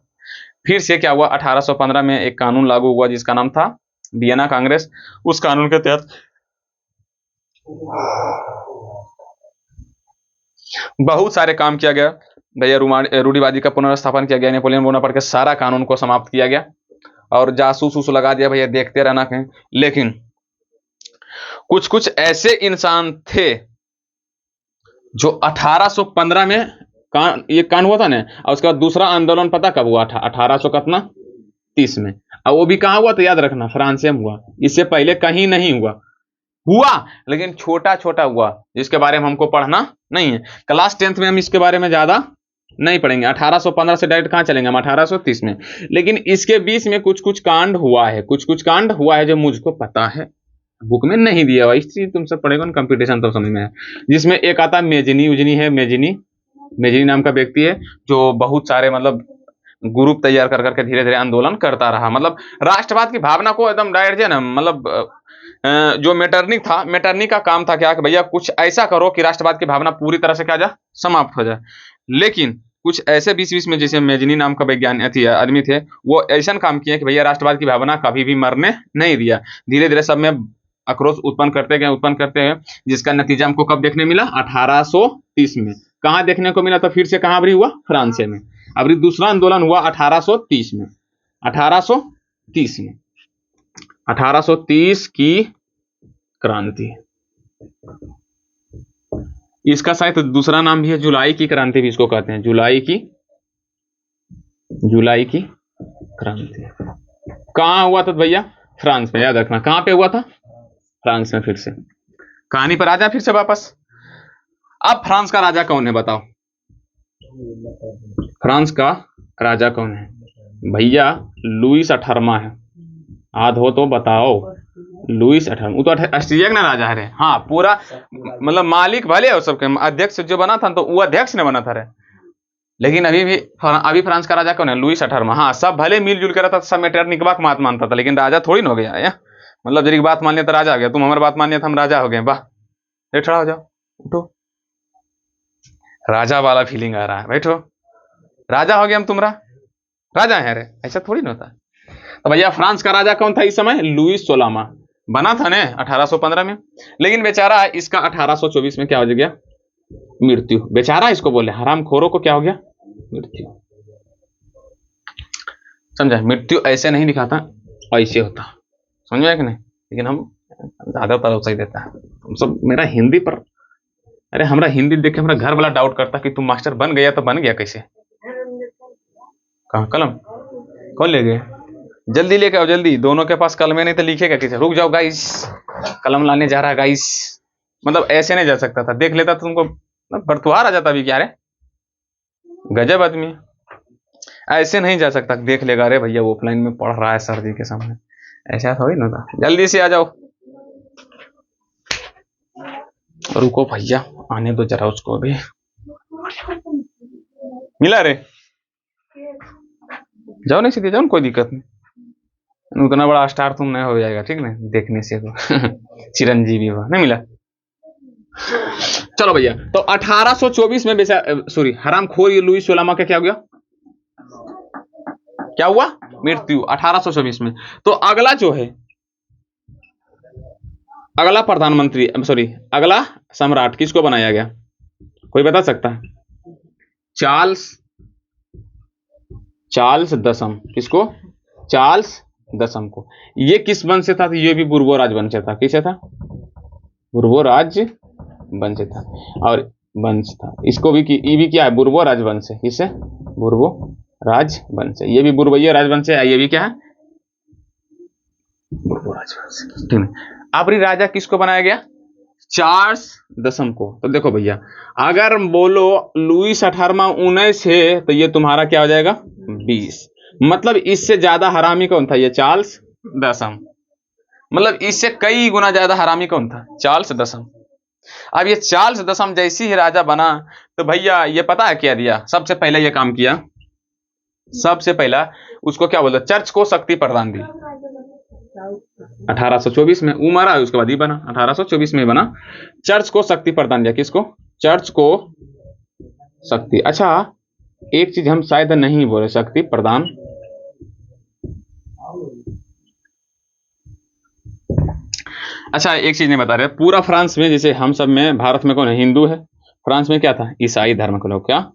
फिर से क्या हुआ, 1815 में एक कानून लागू हुआ जिसका नाम था वियना कांग्रेस। उस कानून के तहत बहुत सारे काम किया गया भैया। रूढ़िवादी का पुनर्स्थापन किया गया, नेपोलियन बोनापार्ट के सारा कानून को समाप्त किया गया, और जासूस उस लगा दिया भैया, देखते रहना कहीं। लेकिन कुछ कुछ ऐसे इंसान थे जो 1815 में ये कांड हुआ था ना, और उसका दूसरा आंदोलन पता कब हुआ था? 1830 में। और वो भी कहां हुआ? तो याद रखना, फ्रांस में हुआ। इससे पहले कहीं नहीं हुआ, लेकिन छोटा छोटा हुआ, जिसके बारे में हमको पढ़ना नहीं है। क्लास 10th में हम इसके बारे में ज्यादा नहीं पढ़ेंगे। 1815 से डायरेक्ट कहां चलेंगे हम? 1830 में। लेकिन इसके बीच में कुछ कुछ कांड हुआ है, कुछ कुछ कांड हुआ है जो मुझको पता है, बुक में नहीं दिया हुआ, इसलिए तुम सब पढ़ेगा ना कंपटीशन तो समझ में है। जिसमें एक आता मेजनी उजनी है, मेजनी नाम का व्यक्ति है, जो बहुत सारे मतलब ग्रुप तैयार कर करके धीरे धीरे आंदोलन करता रहा। मतलब राष्ट्रवाद की भावना को एकदम डायरेक्ट ना, मतलब जो मेटरनिक था, मेटरनिक का काम था क्या कि भैया कुछ ऐसा करो कि राष्ट्रवाद की भावना पूरी तरह से क्या जा, समाप्त हो जाए। लेकिन कुछ ऐसे बीच बीच में, जैसे मेजनी नाम का वैज्ञानिक आदमी थे, वो ऐसा काम किए कि भैया राष्ट्रवाद की भावना कभी भी मरने नहीं दिया। धीरे धीरे सब में आक्रोश उत्पन्न करते गए, जिसका नतीजा हमको कब देखने मिला? 1830 में। कहां देखने को मिला? तो फिर से कहां भी हुआ? फ्रांस में। अब दूसरा आंदोलन हुआ 1830 में। 1830 में 1830 की क्रांति, इसका शायद दूसरा नाम भी है जुलाई की क्रांति भी इसको कहते हैं। जुलाई की क्रांति कहां हुआ था भैया? फ्रांस में। याद रखना कहां पे हुआ था? फ्रांस में। फिर से कहानी पर आ जाए फिर से वापस। अब फ्रांस का राजा कौन है बताओ? फ्रांस का राजा कौन है भैया? लुईस 18वां है। याद हो तो बताओ। लुईस 18वां, वो तो ऑस्ट्रिया का राजा है रे। हाँ, पूरा मतलब मालिक भले हो सबके, अध्यक्ष जो बना था तो वो अध्यक्ष ने बना था रे। लेकिन अभी फ्रांस का राजा कौन है? लुईस 18वां। हाँ, सब भले मिलजुल कर रहता था, सब मेटरनिक की बात मानता था, लेकिन राजा थोड़ी ना हो गया है। मतलब जरी बात मान लिया तो राजा हो गया। तुम हमारी बात मान लिया तो हम राजा हो गए। वाह, खड़ा हो जाओ, उठो। राजा वाला फीलिंग आ रहा है, बैठो। राजा हो गया हम, तुमरा राजा है रे, ऐसा थोड़ी ना होता। तो भैया फ्रांस का राजा कौन था इस समय? लुईस 16वां बना था ने 1815 में। लेकिन बेचारा इसका 1824 में क्या हो गया? मृत्यु। बेचारा इसको बोले, हराम खोरों को क्या हो गया? मृत्यु। समझा? मृत्यु ऐसे नहीं दिखाता, ऐसे होता। समझ में कि नहीं? लेकिन हम ज्यादा भरोसा ही देता है। तुम सब मेरा हिंदी पर, अरे हमारा हिंदी देख के हमारा घर वाला डाउट करता कि तुम मास्टर बन गया, तो बन गया कैसे? कहाँ कलम? कौन ले गए? जल्दी लेके आओ, जल्दी। दोनों के पास कलम है, नहीं तो लिखेगा कैसे? रुक जाओ गाइस, कलम लाने जा रहा है गाइस। मतलब ऐसे नहीं जा सकता था, देख लेता तो तुमको बरतुहार आ जाता। अभी क्या रे, गजब आदमी, ऐसे नहीं जा सकता। देख लेगा, अरे भैया वो ऑफलाइन में पढ़ रहा है सर जी के सामने, ऐसा थोड़ी ना था। जल्दी से आ जाओ। रुको भैया, आने दो जरा उसको भी। मिला रे, जाओ, नहीं सीधे जाओ, कोई दिक्कत नहीं। उतना बड़ा स्टार तुम नहीं हो जाएगा, ठीक ना? देखने से तो चिरंजीवी हुआ नहीं मिला। चलो भैया, तो 1824 में सॉरी, हरामखोर ये लुईस 16वां का क्या हो गया? क्या हुआ? मृत्यु 1824 में। तो अगला जो है, अगला प्रधानमंत्री, सॉरी अगला सम्राट किसको बनाया गया? कोई बता सकता है? चार्ल्स दसम। किसको? चार्ल्स दसम को। ये किस वंश से था? ये भी बुर्बो राजवंश से था। किसे था? बुर्बो राज वंश था और वंश था। इसको भी ये भी क्या है, बुर्बो राजवंश है। किससे? बुर्बो राजवंश है। ये भी बुर्बोई राजवंश है, ये भी क्या है, बुर्बो राजवंश। ठीक है। आखिरी राजा किसको बनाया गया? चार्ल्स दसम को। तो देखो भैया, अगर बोलो लुईस 18वां 19 है तो ये तुम्हारा क्या हो जाएगा, 20। मतलब इससे ज्यादा हरामी कौन था? ये चार्ल्स दसम। मतलब इससे कई गुना ज्यादा हरामी कौन था? चार्ल्स दसम। अब ये चार्ल्स दसम जैसी ही राजा बना तो भैया ये पता है क्या दिया? सबसे पहले ये काम किया, सबसे पहला उसको क्या बोलते, चर्च को शक्ति प्रदान दी। 1824 में वो मरा है, उसके बाद ही बना, 1824 में बना। चर्च को शक्ति प्रदान दिया। किसको? चर्च को शक्ति। अच्छा, एक चीज हम शायद नहीं बोले, शक्ति प्रदान। अच्छा, एक चीज नहीं बता रहे, पूरा फ्रांस में, जैसे हम सब में, भारत में कौन है? हिंदू है। फ्रांस में क्या था? ईसाई धर्म के लोग। क्या?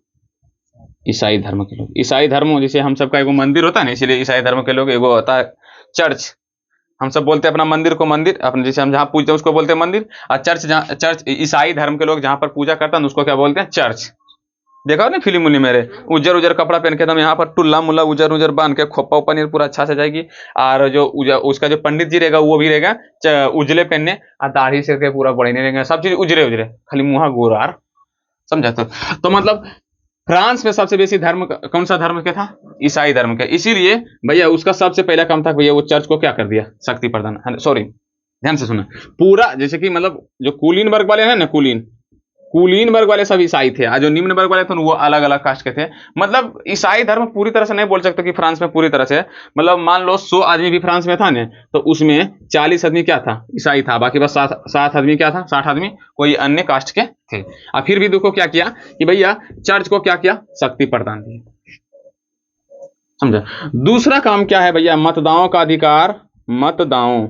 ईसाई धर्म के लोग। ईसाई धर्म, जैसे हम सबका एगो मंदिर होता है ना, इसलिए ईसाई धर्म के लोग एगो होता है चर्च। हम सब बोलते हैं अपना मंदिर को मंदिर, अपने जैसे हम जहाँ पूजते हैं उसको बोलते हैं मंदिर, और चर्च जहाँ, चर्च ईसाई धर्म के लोग जहाँ पर पूजा करते हैं उसको क्या बोलते हैं? चर्च। देखा ना फिल्म उल्ली मेरे, उजर उजर कपड़ा पहन के एकदम यहाँ पर टुल्ला मुल्ला उजर उजर बांध के खोपा पनीर पूरा अच्छा से जाएगी। और जो उसका जो पंडित जी रहेगा वो भी रहेगा उजले पहनने, और दाढ़ी से के पूरा बड़े नहीं रहेंगे, सब चीज उजरे उजरे, खाली मुहा गोरार। समझा? तो मतलब फ्रांस में सबसे बेसी धर्म कौन सा धर्म का था? ईसाई धर्म का। इसीलिए भैया उसका सबसे पहला काम था भैया वो चर्च को क्या कर दिया? शक्ति प्रदान। सॉरी, ध्यान से सुना। पूरा जैसे कि मतलब जो कुलीन वर्ग वाले हैं ना, कुलीन वर्ग वाले सब ईसाई थे, और जो निम्न वर्ग वाले थे वो अलग अलग कास्ट के थे। मतलब ईसाई धर्म पूरी तरह से नहीं बोल सकते कि फ्रांस में पूरी तरह से, मतलब मान लो 100 आदमी भी फ्रांस में था ना, तो उसमें 40 आदमी क्या था? ईसाई था। बाकी बस 7 आदमी क्या था? 60 आदमी कोई अन्य कास्ट के थे। और फिर भी देखो क्या किया कि भैया चर्च को क्या किया? शक्ति प्रदान दी। समझा? दूसरा काम क्या है भैया? मतदाओं का अधिकार। मतदाओं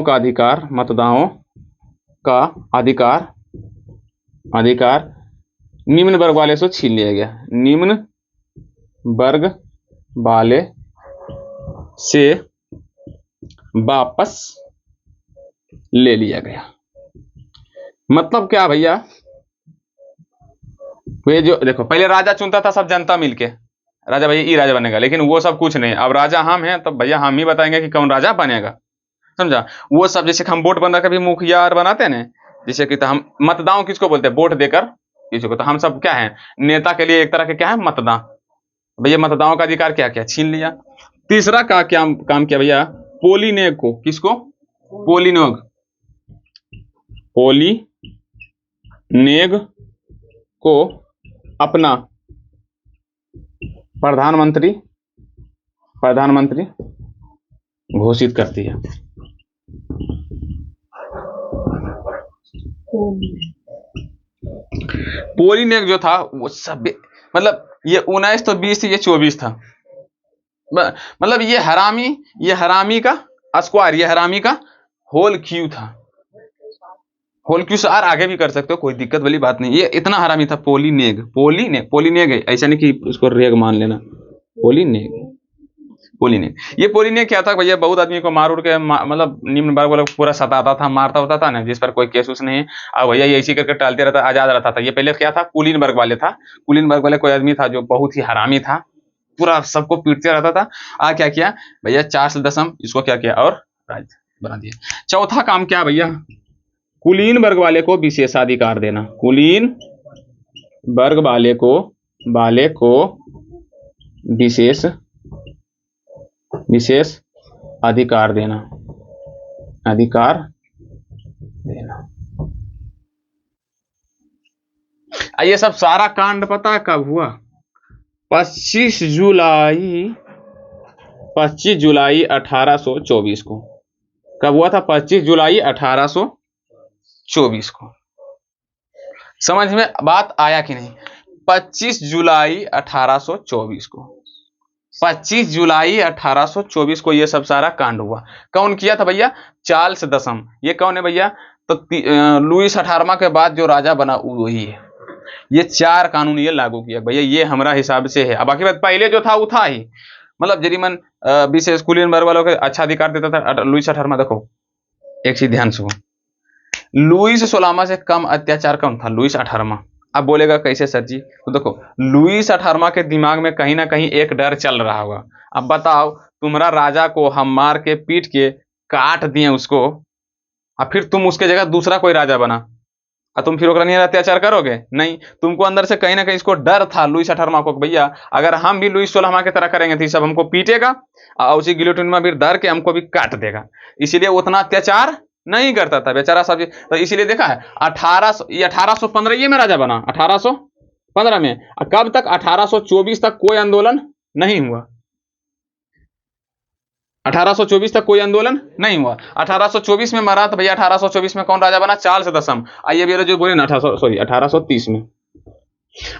का अधिकार, मतदाओं का अधिकार निम्न वर्ग वाले से छीन लिया गया। निम्न वर्ग वाले से वापस ले लिया गया। मतलब क्या भैया? वे जो देखो पहले राजा चुनता था सब जनता मिलके, राजा भैया ये राजा बनेगा, लेकिन वो सब कुछ नहीं। अब राजा हम हैं तो भैया हम ही बताएंगे कि कौन राजा बनेगा। समझा? वो सब जैसे हम वोट बंदा कभी मुखिया बनाते हैं ना, जैसे कि तो हम मतदान किसको बोलते हैं? वोट देकर किसी को। तो हम सब क्या है? नेता के लिए एक तरह के क्या है? मतदान। भैया मतदाओं का अधिकार क्या क्या छीन लिया। तीसरा का क्या काम किया भैया? पोलीनेग को। किसको? पोलीनेग को अपना प्रधानमंत्री घोषित करती है। पोलीनेग जो था वो सब, मतलब ये 19 तो 20 ये 24 था। मतलब ये हरामी का स्क्वायर, ये हरामी का होल क्यू था। होल क्यू से और आगे भी कर सकते हो, कोई दिक्कत वाली बात नहीं। ये इतना हरामी था। पोलीनेग है, ऐसा नहीं कि उसको रेग मान लेना। पोलीनेग। ये पोलीनेग क्या था भैया? बहुत आदमी को मार उड़ के मतलब निम्न वर्ग वालों को पूरा सताता था, मारता होता था ना, जिस पर कोई केस उस नहीं। अब भैया ये इसी करके टालते रहता, आजाद रहता था। ये पहले क्या था? कुलीन वर्ग वाले था। कुलीन वर्ग वाले कोई आदमी था जो बहुत ही हरामी था, पूरा सबको पीटते रहता था। क्या किया भैया? चार्ल्स दसम इसको क्या किया? और राज बना दिया। चौथा काम क्या भैया? कुलीन वर्ग वाले को विशेषाधिकार देना। कुलीन वर्ग वाले को विशेष अधिकार देना। ये सब सारा कांड पता कब हुआ? 25 जुलाई 1824 को। कब हुआ था? 25 जुलाई 1824 को। समझ में बात आया कि नहीं? 25 जुलाई 1824 को, 25 जुलाई 1824 को ये सब सारा कांड हुआ। कौन किया था भैया? चार्ल्स दसम। ये कौन है भैया? तो लुईस 18वां के बाद जो राजा बना वही है। ये 4 कानून ये लागू किया भैया, ये हमारा हिसाब से है। अब बाकी बात पहले जो था वो था ही, मतलब जरीमन विशेष कुलीन वर्ग वालों के अच्छा अधिकार देता था लुईस 18वां। देखो एक चीज ध्यान से, लुईस 16वां से कम अत्याचार कौन था? लुईस 18वां। अब बोलेगा कैसे सर जी? तो देखो, लुईस 18वां के दिमाग में कहीं ना कहीं एक डर चल रहा होगा। अब बताओ, तुम्हारा राजा को हम मार के पीट के काट दिए उसको, और फिर तुम उसके जगह दूसरा कोई राजा बना, और तुम फिर ओकरा नहीं अत्याचार करोगे? नहीं, तुमको अंदर से कहीं ना कहीं इसको डर था लुईस 18वां को, भैया अगर हम भी लुईस 16वां की तरह करेंगे तो ये सब हमको पीटेगा और उसी गिलोटिन में भी डर के हमको भी काट देगा। इसीलिए उतना अत्याचार नहीं करता था बेचारा सब। तो इसीलिए देखा है 1815 ये में राजा बना 1815 में। कब तक? 1824 तक कोई आंदोलन नहीं हुआ। 1824 तक कोई आंदोलन नहीं हुआ। 1824 में मरा तो भैया 1824 में कौन राजा बना? चार्ल्स दसम। आइए भैया जो बोले ना 1830 में,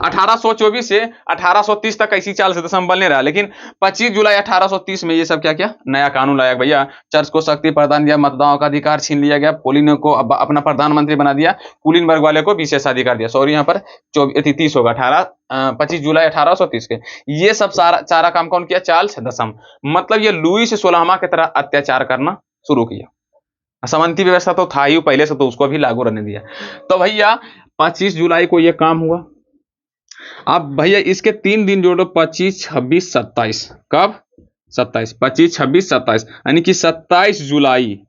1824 से 1830 तक ऐसी चार्ल्स दसम बनने रहा। लेकिन 25 जुलाई 1830 में ये सब क्या क्या नया कानून लाया भैया। चर्च को शक्ति प्रदान दिया, मतदान का अधिकार छीन लिया गया, पोलिन को अपना प्रधानमंत्री बना दिया, कुलीन वर्ग वाले को विशेषाधिकार दिया। सॉरी यहाँ पर 30 होगा, 25 जुलाई 1830 के। ये सब सारा काम कौन किया? चार्ल्स दसम। मतलब ये लुईस 16वां की तरह अत्याचार करना शुरू किया। सामंती व्यवस्था तो था ही पहले से, तो उसको भी लागू रहने दिया। तो भैया 25 जुलाई को यह काम हुआ। अब भैया इसके 3 दिन जोड़ो, 25, 26, 27। कब? 27, 25, 26, 27, यानी कि 27 जुलाई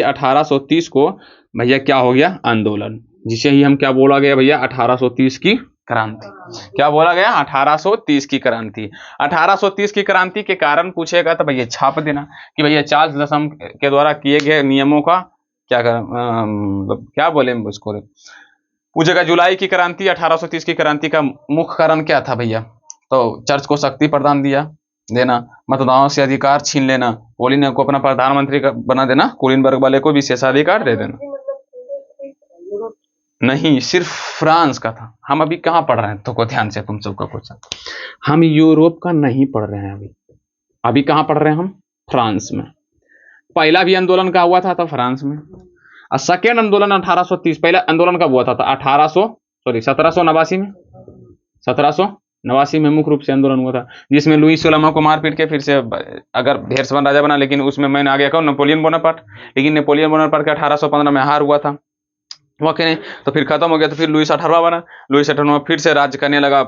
1830 को भैया क्या हो गया? आंदोलन, जिसे ही हम क्या बोला गया भैया? 1830 की क्रांति। क्या बोला गया? 1830 की क्रांति। 1830 की क्रांति के कारण पूछेगा तो भैया छाप देना कि भैया चार्ल्स दसम के द्वारा किए गए नियमों का क्या क्या बोले उसको, पूछेगा जुलाई की क्रांति 1830 की क्रांति का मुख्य कारण क्या था भैया? तो चर्च को शक्ति प्रदान देना, मतदाताओं से अधिकार छीन लेना, पोलिन को अपना प्रधानमंत्री बना देना, कुलीन वर्ग वाले को विशेषाधिकार दे देना। नहीं, सिर्फ फ्रांस का था। हम अभी कहाँ पढ़ रहे हैं? तो को ध्यान से तुम सबका क्वेश्चन, हम यूरोप का नहीं पढ़ रहे हैं अभी कहाँ पढ़ रहे हैं हम? फ्रांस में। पहला भी आंदोलन का हुआ था फ्रांस में, और सेकेंड आंदोलन 1830। पहला आंदोलन कब हुआ था? 1789 में। 1789 में मुख्य रूप से आंदोलन हुआ था, जिसमें लुईस 16वां को मार पीट के फिर से अगर ढेर से राजा बना। लेकिन उसमें मैंने आ गया कौन? Napoleon Bonaparte. लेकिन नेपोलियन बोनापार्ट के 1815 में हार हुआ था, हुआ कि नहीं? तो फिर खत्म हो गया। तो फिर लुईस 18वां बना। लुईस 18वां फिर से राज्य करने लगा,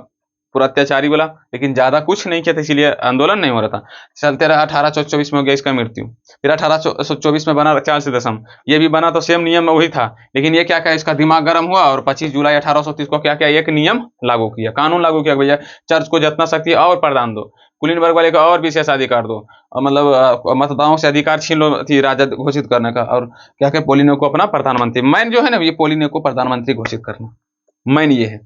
पूरा अत्याचारी वाला, लेकिन ज्यादा कुछ नहीं किया था, इसीलिए आंदोलन नहीं हो रहा था। चलते रहा। 1824 में हो गया इसका मृत्यु। फिर 1824 में बना चार्ल्स दसम। ये भी बना तो सेम नियम वही था, लेकिन ये क्या क्या इसका दिमाग गर्म हुआ और 25 जुलाई 1830 को क्या क्या एक नियम लागू किया, कानून लागू किया भैया, चर्च को जितना शक्ति और प्रदान दो, कुलीन वर्ग वाले को और विशेष अधिकार दो, और मतलब मतदाताओं से अधिकार छीन लो थी राजा घोषित करने का, और क्या क्या पोलिनो को अपना प्रधानमंत्री, मैन जो है ना, ये पोलिनो को प्रधानमंत्री घोषित करना, मैन ये है,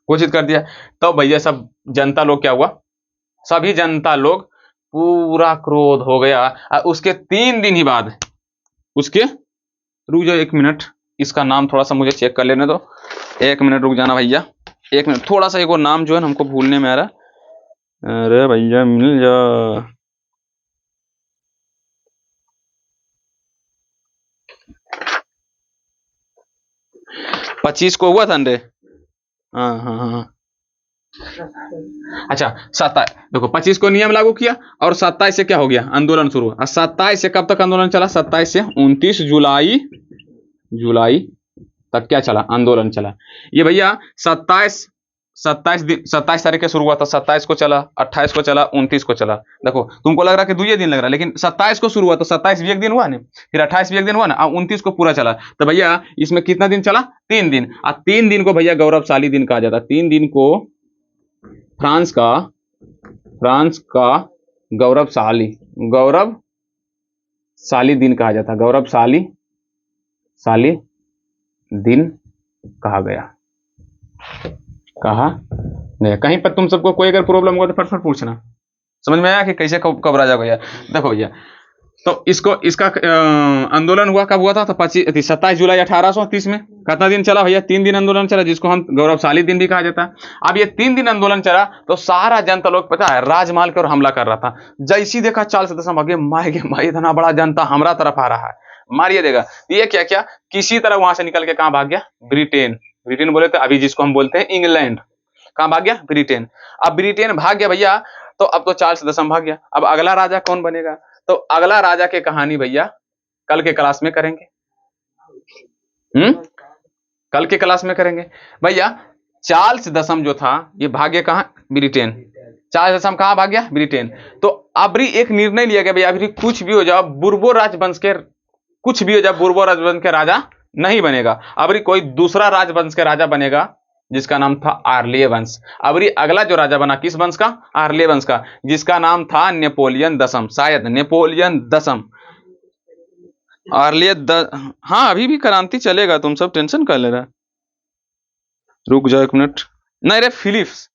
घोषित कर दिया। तो भैया सब जनता लोग क्या हुआ? सभी जनता लोग पूरा क्रोध हो गया। उसके 3 दिन ही बाद, उसके, रुक जाओ 1 मिनट, इसका नाम थोड़ा सा मुझे चेक कर लेने दो। 1 मिनट रुक जाना भैया, 1 मिनट। थोड़ा सा एक और नाम जो है ना हमको भूलने में आ रहा। अरे भैया मिल जा। 25 को हुआ था अंडे। हाँ हाँ हाँ, अच्छा 27। देखो 25 को नियम लागू किया और 27 से क्या हो गया? आंदोलन शुरू। और 27 से कब तक आंदोलन चला? 27 से 29 जुलाई तक क्या चला? आंदोलन चला। ये भैया 27 तारीख के शुरू हुआ था, 27 को चला, 28 को चला, 29 को चला। देखो तुमको लग रहा कि 2 दिन लग रहा है, लेकिन 27 को शुरू हुआ तो 27 भी 1 दिन हुआ ना, फिर 28 भी 1 दिन हुआ ना, और 29 को पूरा चला। तो भैया इसमें कितना दिन चला? 3 दिन। और 3 दिन को भैया गौरवशाली दिन कहा जाता है। 3 दिन को फ्रांस का गौरवशाली दिन कहा जाता है। गौरवशाली दिन कहा गया। कहा नहीं। कहीं पर तुम सबको कोई अगर प्रॉब्लम हो तो फटफट पूछना। समझ में आया कि कैसे कब राजा भैया? देखो भैया, तो इसका आंदोलन हुआ कब हुआ था? तो 27 जुलाई 1830 में। कितना दिन चला भैया? 3 दिन आंदोलन चला, जिसको हम गौरवशाली दिन भी कहा जाता है। अब ये 3 दिन आंदोलन चला तो सारा जनता लोग पता है राजमहल की ओर हमला कर रहा था। जैसी देखा चार्ल्स दसम आगे, माए इतना बड़ा जनता हमारा तरफ आ रहा है, मारिए देगा। ये क्या क्या किसी तरह वहां से निकल के कहां भाग गया? ब्रिटेन बोले तो अभी जिसको हम बोलते हैं इंग्लैंड। कहां भाग गया? ब्रिटेन। अब ब्रिटेन भाग गया भैया, तो अब तो चार्ल्स दसम भाग गया। अब अगला राजा कौन बनेगा? तो अगला राजा की कहानी भैया कल के क्लास में करेंगे। कल के क्लास में करेंगे भैया। चार्ल्स दसम जो था ये भाग्य कहाँ, ब्रिटेन। चार्ल्स दसम कहाँ भाग गया, ब्रिटेन। तो अबरी एक निर्णय लिया गया भैया, अभी कुछ भी हो जाओ बुर्बो राजवंश के, कुछ भी हो जाए बुर्बो राजवंश के राजा नहीं बनेगा। अबरी कोई दूसरा राजवंश के राजा बनेगा जिसका नाम था आर्लीय वंश। अबरी अगला जो राजा बना किस वंश का, आर्लीय वंश का, जिसका नाम था नेपोलियन दसम, शायद नेपोलियन दसम। आर्लीय हाँ अभी भी क्रांति चलेगा, तुम सब टेंशन कर ले रहा। रुक जाओ एक मिनट, नहीं रे फिलिप्स,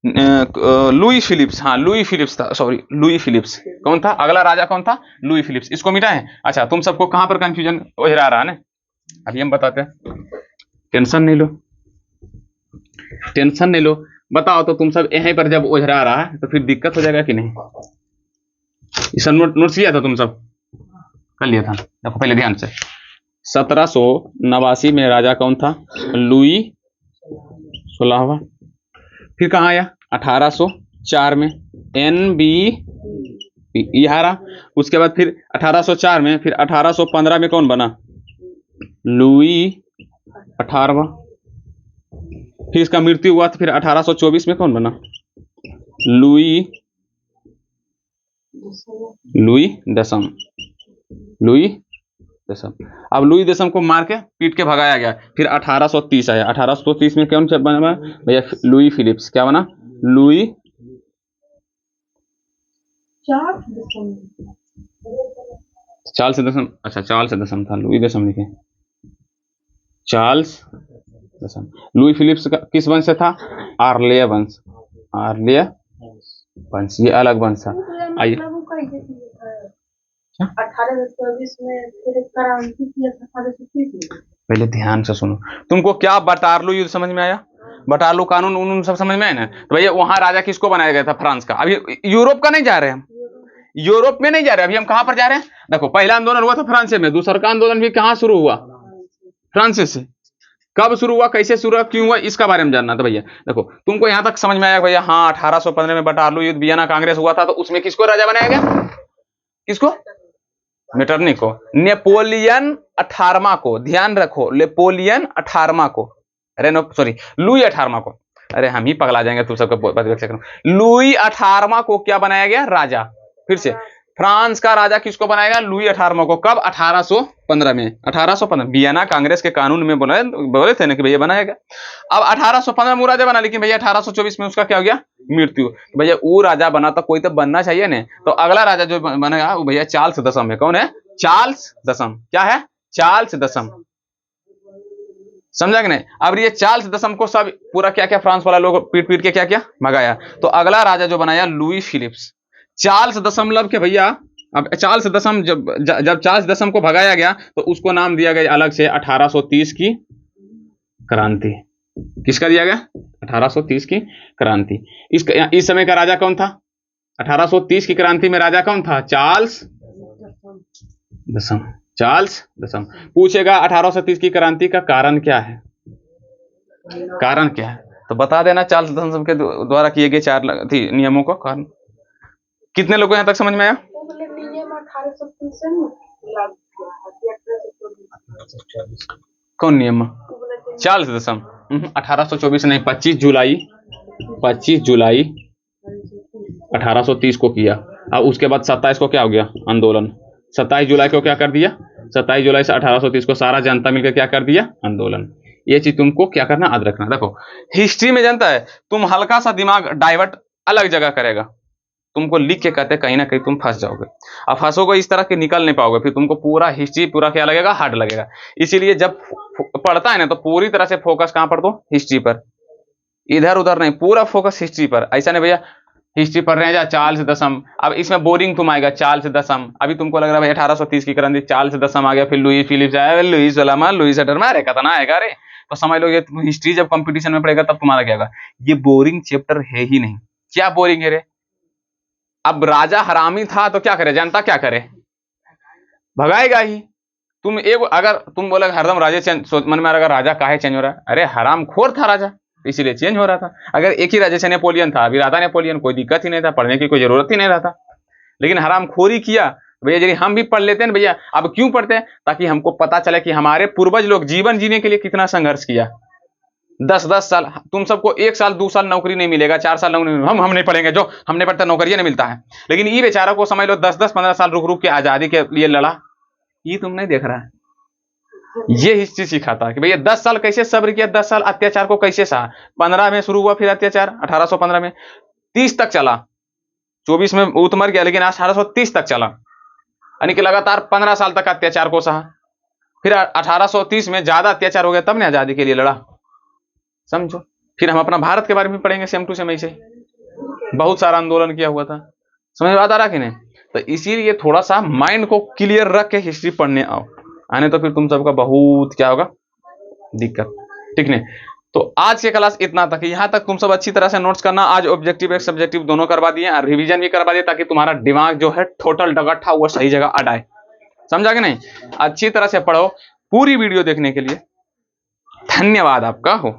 लुई फिलिप्स, हाँ लुई फिलिप्स था, सॉरी लुई फिलिप्स। कौन था अगला राजा, कौन था, लुई फिलिप्स। इसको मिटा है। अच्छा तुम सबको कहां पर कंफ्यूजन ओझरा रहा है ना, अभी हम बताते हैं। टेंशन नहीं लो, टेंशन नहीं लो, बताओ तो तुम सब यहीं पर जब ओझरा रहा है तो फिर दिक्कत हो जाएगा कि नहीं। इस नोट किया था तुम सब, कर लिया था, देखो पहले ध्यान से। 1789 में राजा कौन था, लुई 16वां। फिर कहाँ आया 1804 में NB हारा। उसके बाद फिर 1804 में, फिर 1815 में कौन बना, लुई 18वां। फिर इसका मृत्यु हुआ तो फिर 1824 में कौन बना, लुई दसम, लुई दसम। अब लुई दसम को मार के पीट के भगाया गया। फिर 1830 आया, 1830 में कौन बना भैया, लुई फिलिप्स। क्या बना, लुई चार्ल्स दसम। अच्छा चार्ल्स दसम था, लुई दसम लिखे, चार्ल्स दसम। लुई फिलिप्स का किस वंश से था, आर्लीय वंश, आर्लीय वंश, ये अलग वंश था। आइए 1824 में फिर क्रांति किया था 1830 में। पहले ध्यान से सुनो, तुमको क्या बटारलू युद्ध समझ में आया, बटारलू कानून उन सब समझ में आया ना। तो भैया वहां राजा किसको बनाया गया था, फ्रांस का। अभी यूरोप का नहीं जा रहे हम, यूरोप में नहीं जा रहे, अभी हम कहां पर जा रहे हैं। देखो पहला आंदोलन हुआ था फ्रांस में, दूसरा का आंदोलन भी कहां शुरू हुआ, फ्रांस से। कब शुरू हुआ, कैसे शुरू हुआ, क्यों हुआ, इसका बारे में जानना था भैया। देखो तुमको यहां तक समझ में आया भैया। हाँ 1815 में बटारलू युद्ध, वियना कांग्रेस हुआ था, तो उसमें किसको राजा बनाया गया, किसको, मेटरनिक को, नेपोलियन 18वां को। ध्यान रखो नेपोलियन 18वां को, अरे नो सॉरी लुई 18वां को। अरे हम ही पगला जाएंगे तुम सबको। लुई 18वां को क्या बनाया गया, राजा। फिर से फ्रांस का राजा किसको बनाएगा, लुई 18वां को। कब, 1815 में। 1815 वियना कांग्रेस के कानून में बोले थे ना कि भैया बनाएगा। अब 1815 में राजा बना, लेकिन भैया 1824 में उसका क्या हो गया, मृत्यु। भैया वो राजा बना तो कोई तो बनना चाहिए ना। तो अगला राजा जो बनेगा वो भैया चार्ल्स दसम है। कौन है, चार्ल्स दसम। क्या है, चार्ल्स दसम। समझा कि नहीं। अब ये चार्ल्स दसम को सब पूरा क्या क्या फ्रांस वाला लोग पीट पीट के क्या क्या भगाया। तो अगला राजा जो बनाया लुई फिलिप्स। चार्ल्स दशमलव के भैया, अब चार्ल्स दसम जब चार्ल्स दसम को भगाया गया तो उसको नाम दिया गया अलग से 1830 की क्रांति। किसका दिया गया, 1830 की क्रांति। इस समय का राजा कौन था, 1830 की क्रांति में राजा कौन था, चार्ल्स दसम। चार्ल्स दसम। पूछेगा 1830 की क्रांति का कारण क्या है, कारण क्या है तो बता देना। चार्ल्स दसम के द्वारा किए गए 4 नियमों का कारण। कितने लोगों को यहां तक समझ में आया। कौन नियम, चार्ल्स दसम। 1824 नहीं, 25 जुलाई 1830 को किया। अब उसके बाद 27 को क्या हो गया, आंदोलन। 27 जुलाई को क्या कर दिया, 27 जुलाई से 1830 को सारा जनता मिलकर क्या कर दिया, आंदोलन। ये चीज तुमको क्या करना, याद रखना। देखो हिस्ट्री में जानता है तुम हल्का सा दिमाग डाइवर्ट अलग जगह करेगा, तुमको लिख के कहते कहीं ना कहीं तुम फंस जाओगे। अब फंसोगे इस तरह के निकल नहीं पाओगे, फिर तुमको पूरा हिस्ट्री पूरा क्या लगेगा, हार्ड लगेगा। इसीलिए जब पढ़ता है ना तो पूरी तरह से फोकस कहां पर, तो हिस्ट्री पर, इधर उधर नहीं, पूरा फोकस हिस्ट्री पर। ऐसा नहीं भैया हिस्ट्री पढ़ रहे हैं चार्ल्स दसम, अब इसमें बोरिंग तुम आएगा चार्ल्स दसम। अभी तुमको लग रहा है 1830 की क्रांति, चार्ल्स दसम आ गया, फिर लुई फिलिप्स आया, लुई 16वां, लुई 17वां, अरे कितना आएगा रे। तो समझ लो ये हिस्ट्री जब कंपटीशन में पड़ेगा तब तुम्हारा क्या होगा। ये बोरिंग चैप्टर है ही नहीं। क्या बोरिंग है रे। अब राजा हरामी था तो क्या करे, जनता क्या करे, भगाएगा ही। तुम एक अगर तुम बोले हरदम राजा चेंज, मन में अगर राजा काहे चेंज हो रहा है, अरे हराम खोर था राजा इसीलिए चेंज हो रहा था। अगर एक ही राजा से नेपोलियन था, अभी राजा नेपोलियन, कोई दिक्कत ही नहीं था, पढ़ने की कोई जरूरत ही नहीं रहता। लेकिन हराम खोरी किया भैया यदि हम भी पढ़ लेते हैं भैया, अब क्यों पढ़ते हैं? ताकि हमको पता चले कि हमारे पूर्वज लोग जीवन जीने के लिए कितना संघर्ष किया। 10-10 साल, तुम सबको 1 साल 2 साल नौकरी नहीं मिलेगा, 4 साल नौकरी, हम नहीं पढ़ेंगे, जो हमने पढ़ता नौकरी नहीं मिलता है। लेकिन ये बेचारा को समझ लो 10-10 15 साल रुक रुक के आजादी के लिए लड़ा। ये तुम नहीं देख रहा है। ये हिस्ट्री सिखाता है कि भैया 10 साल कैसे सब्र किया, 10 साल अत्याचार को कैसे सहा। 15 में शुरू हुआ फिर अत्याचार, 1815 में 30 तक चला, 24 में वो तो मर गया, लेकिन 1830 तक चला, यानी कि लगातार 15 साल तक अत्याचार को सहा। फिर 1830 में ज्यादा अत्याचार हो गया, तब ने आजादी के लिए लड़ा, समझो। फिर हम अपना भारत के बारे में पढ़ेंगे सेम टू सेम ऐसे, बहुत सारा आंदोलन किया हुआ था। समझ में बात आ रहा कि नहीं? तो इसीलिए थोड़ा सा माइंड को क्लियर रख के हिस्ट्री पढ़ने आओ, आने तो फिर तुम सबका बहुत क्या होगा, दिक्कत, ठीक नहीं। तो आज के क्लास इतना तक, यहां तक तुम सब अच्छी तरह से नोट्स करना। आज ऑब्जेक्टिव एक सब्जेक्टिव दोनों करवा दिए और रिवीजन भी करवा दिए, ताकि तुम्हारा दिमाग जो है टोटल डगट्ठा वो सही जगह अड़ाए, समझा कि नहीं? अच्छी तरह से पढ़ो। पूरी वीडियो देखने के लिए धन्यवाद आपका हो।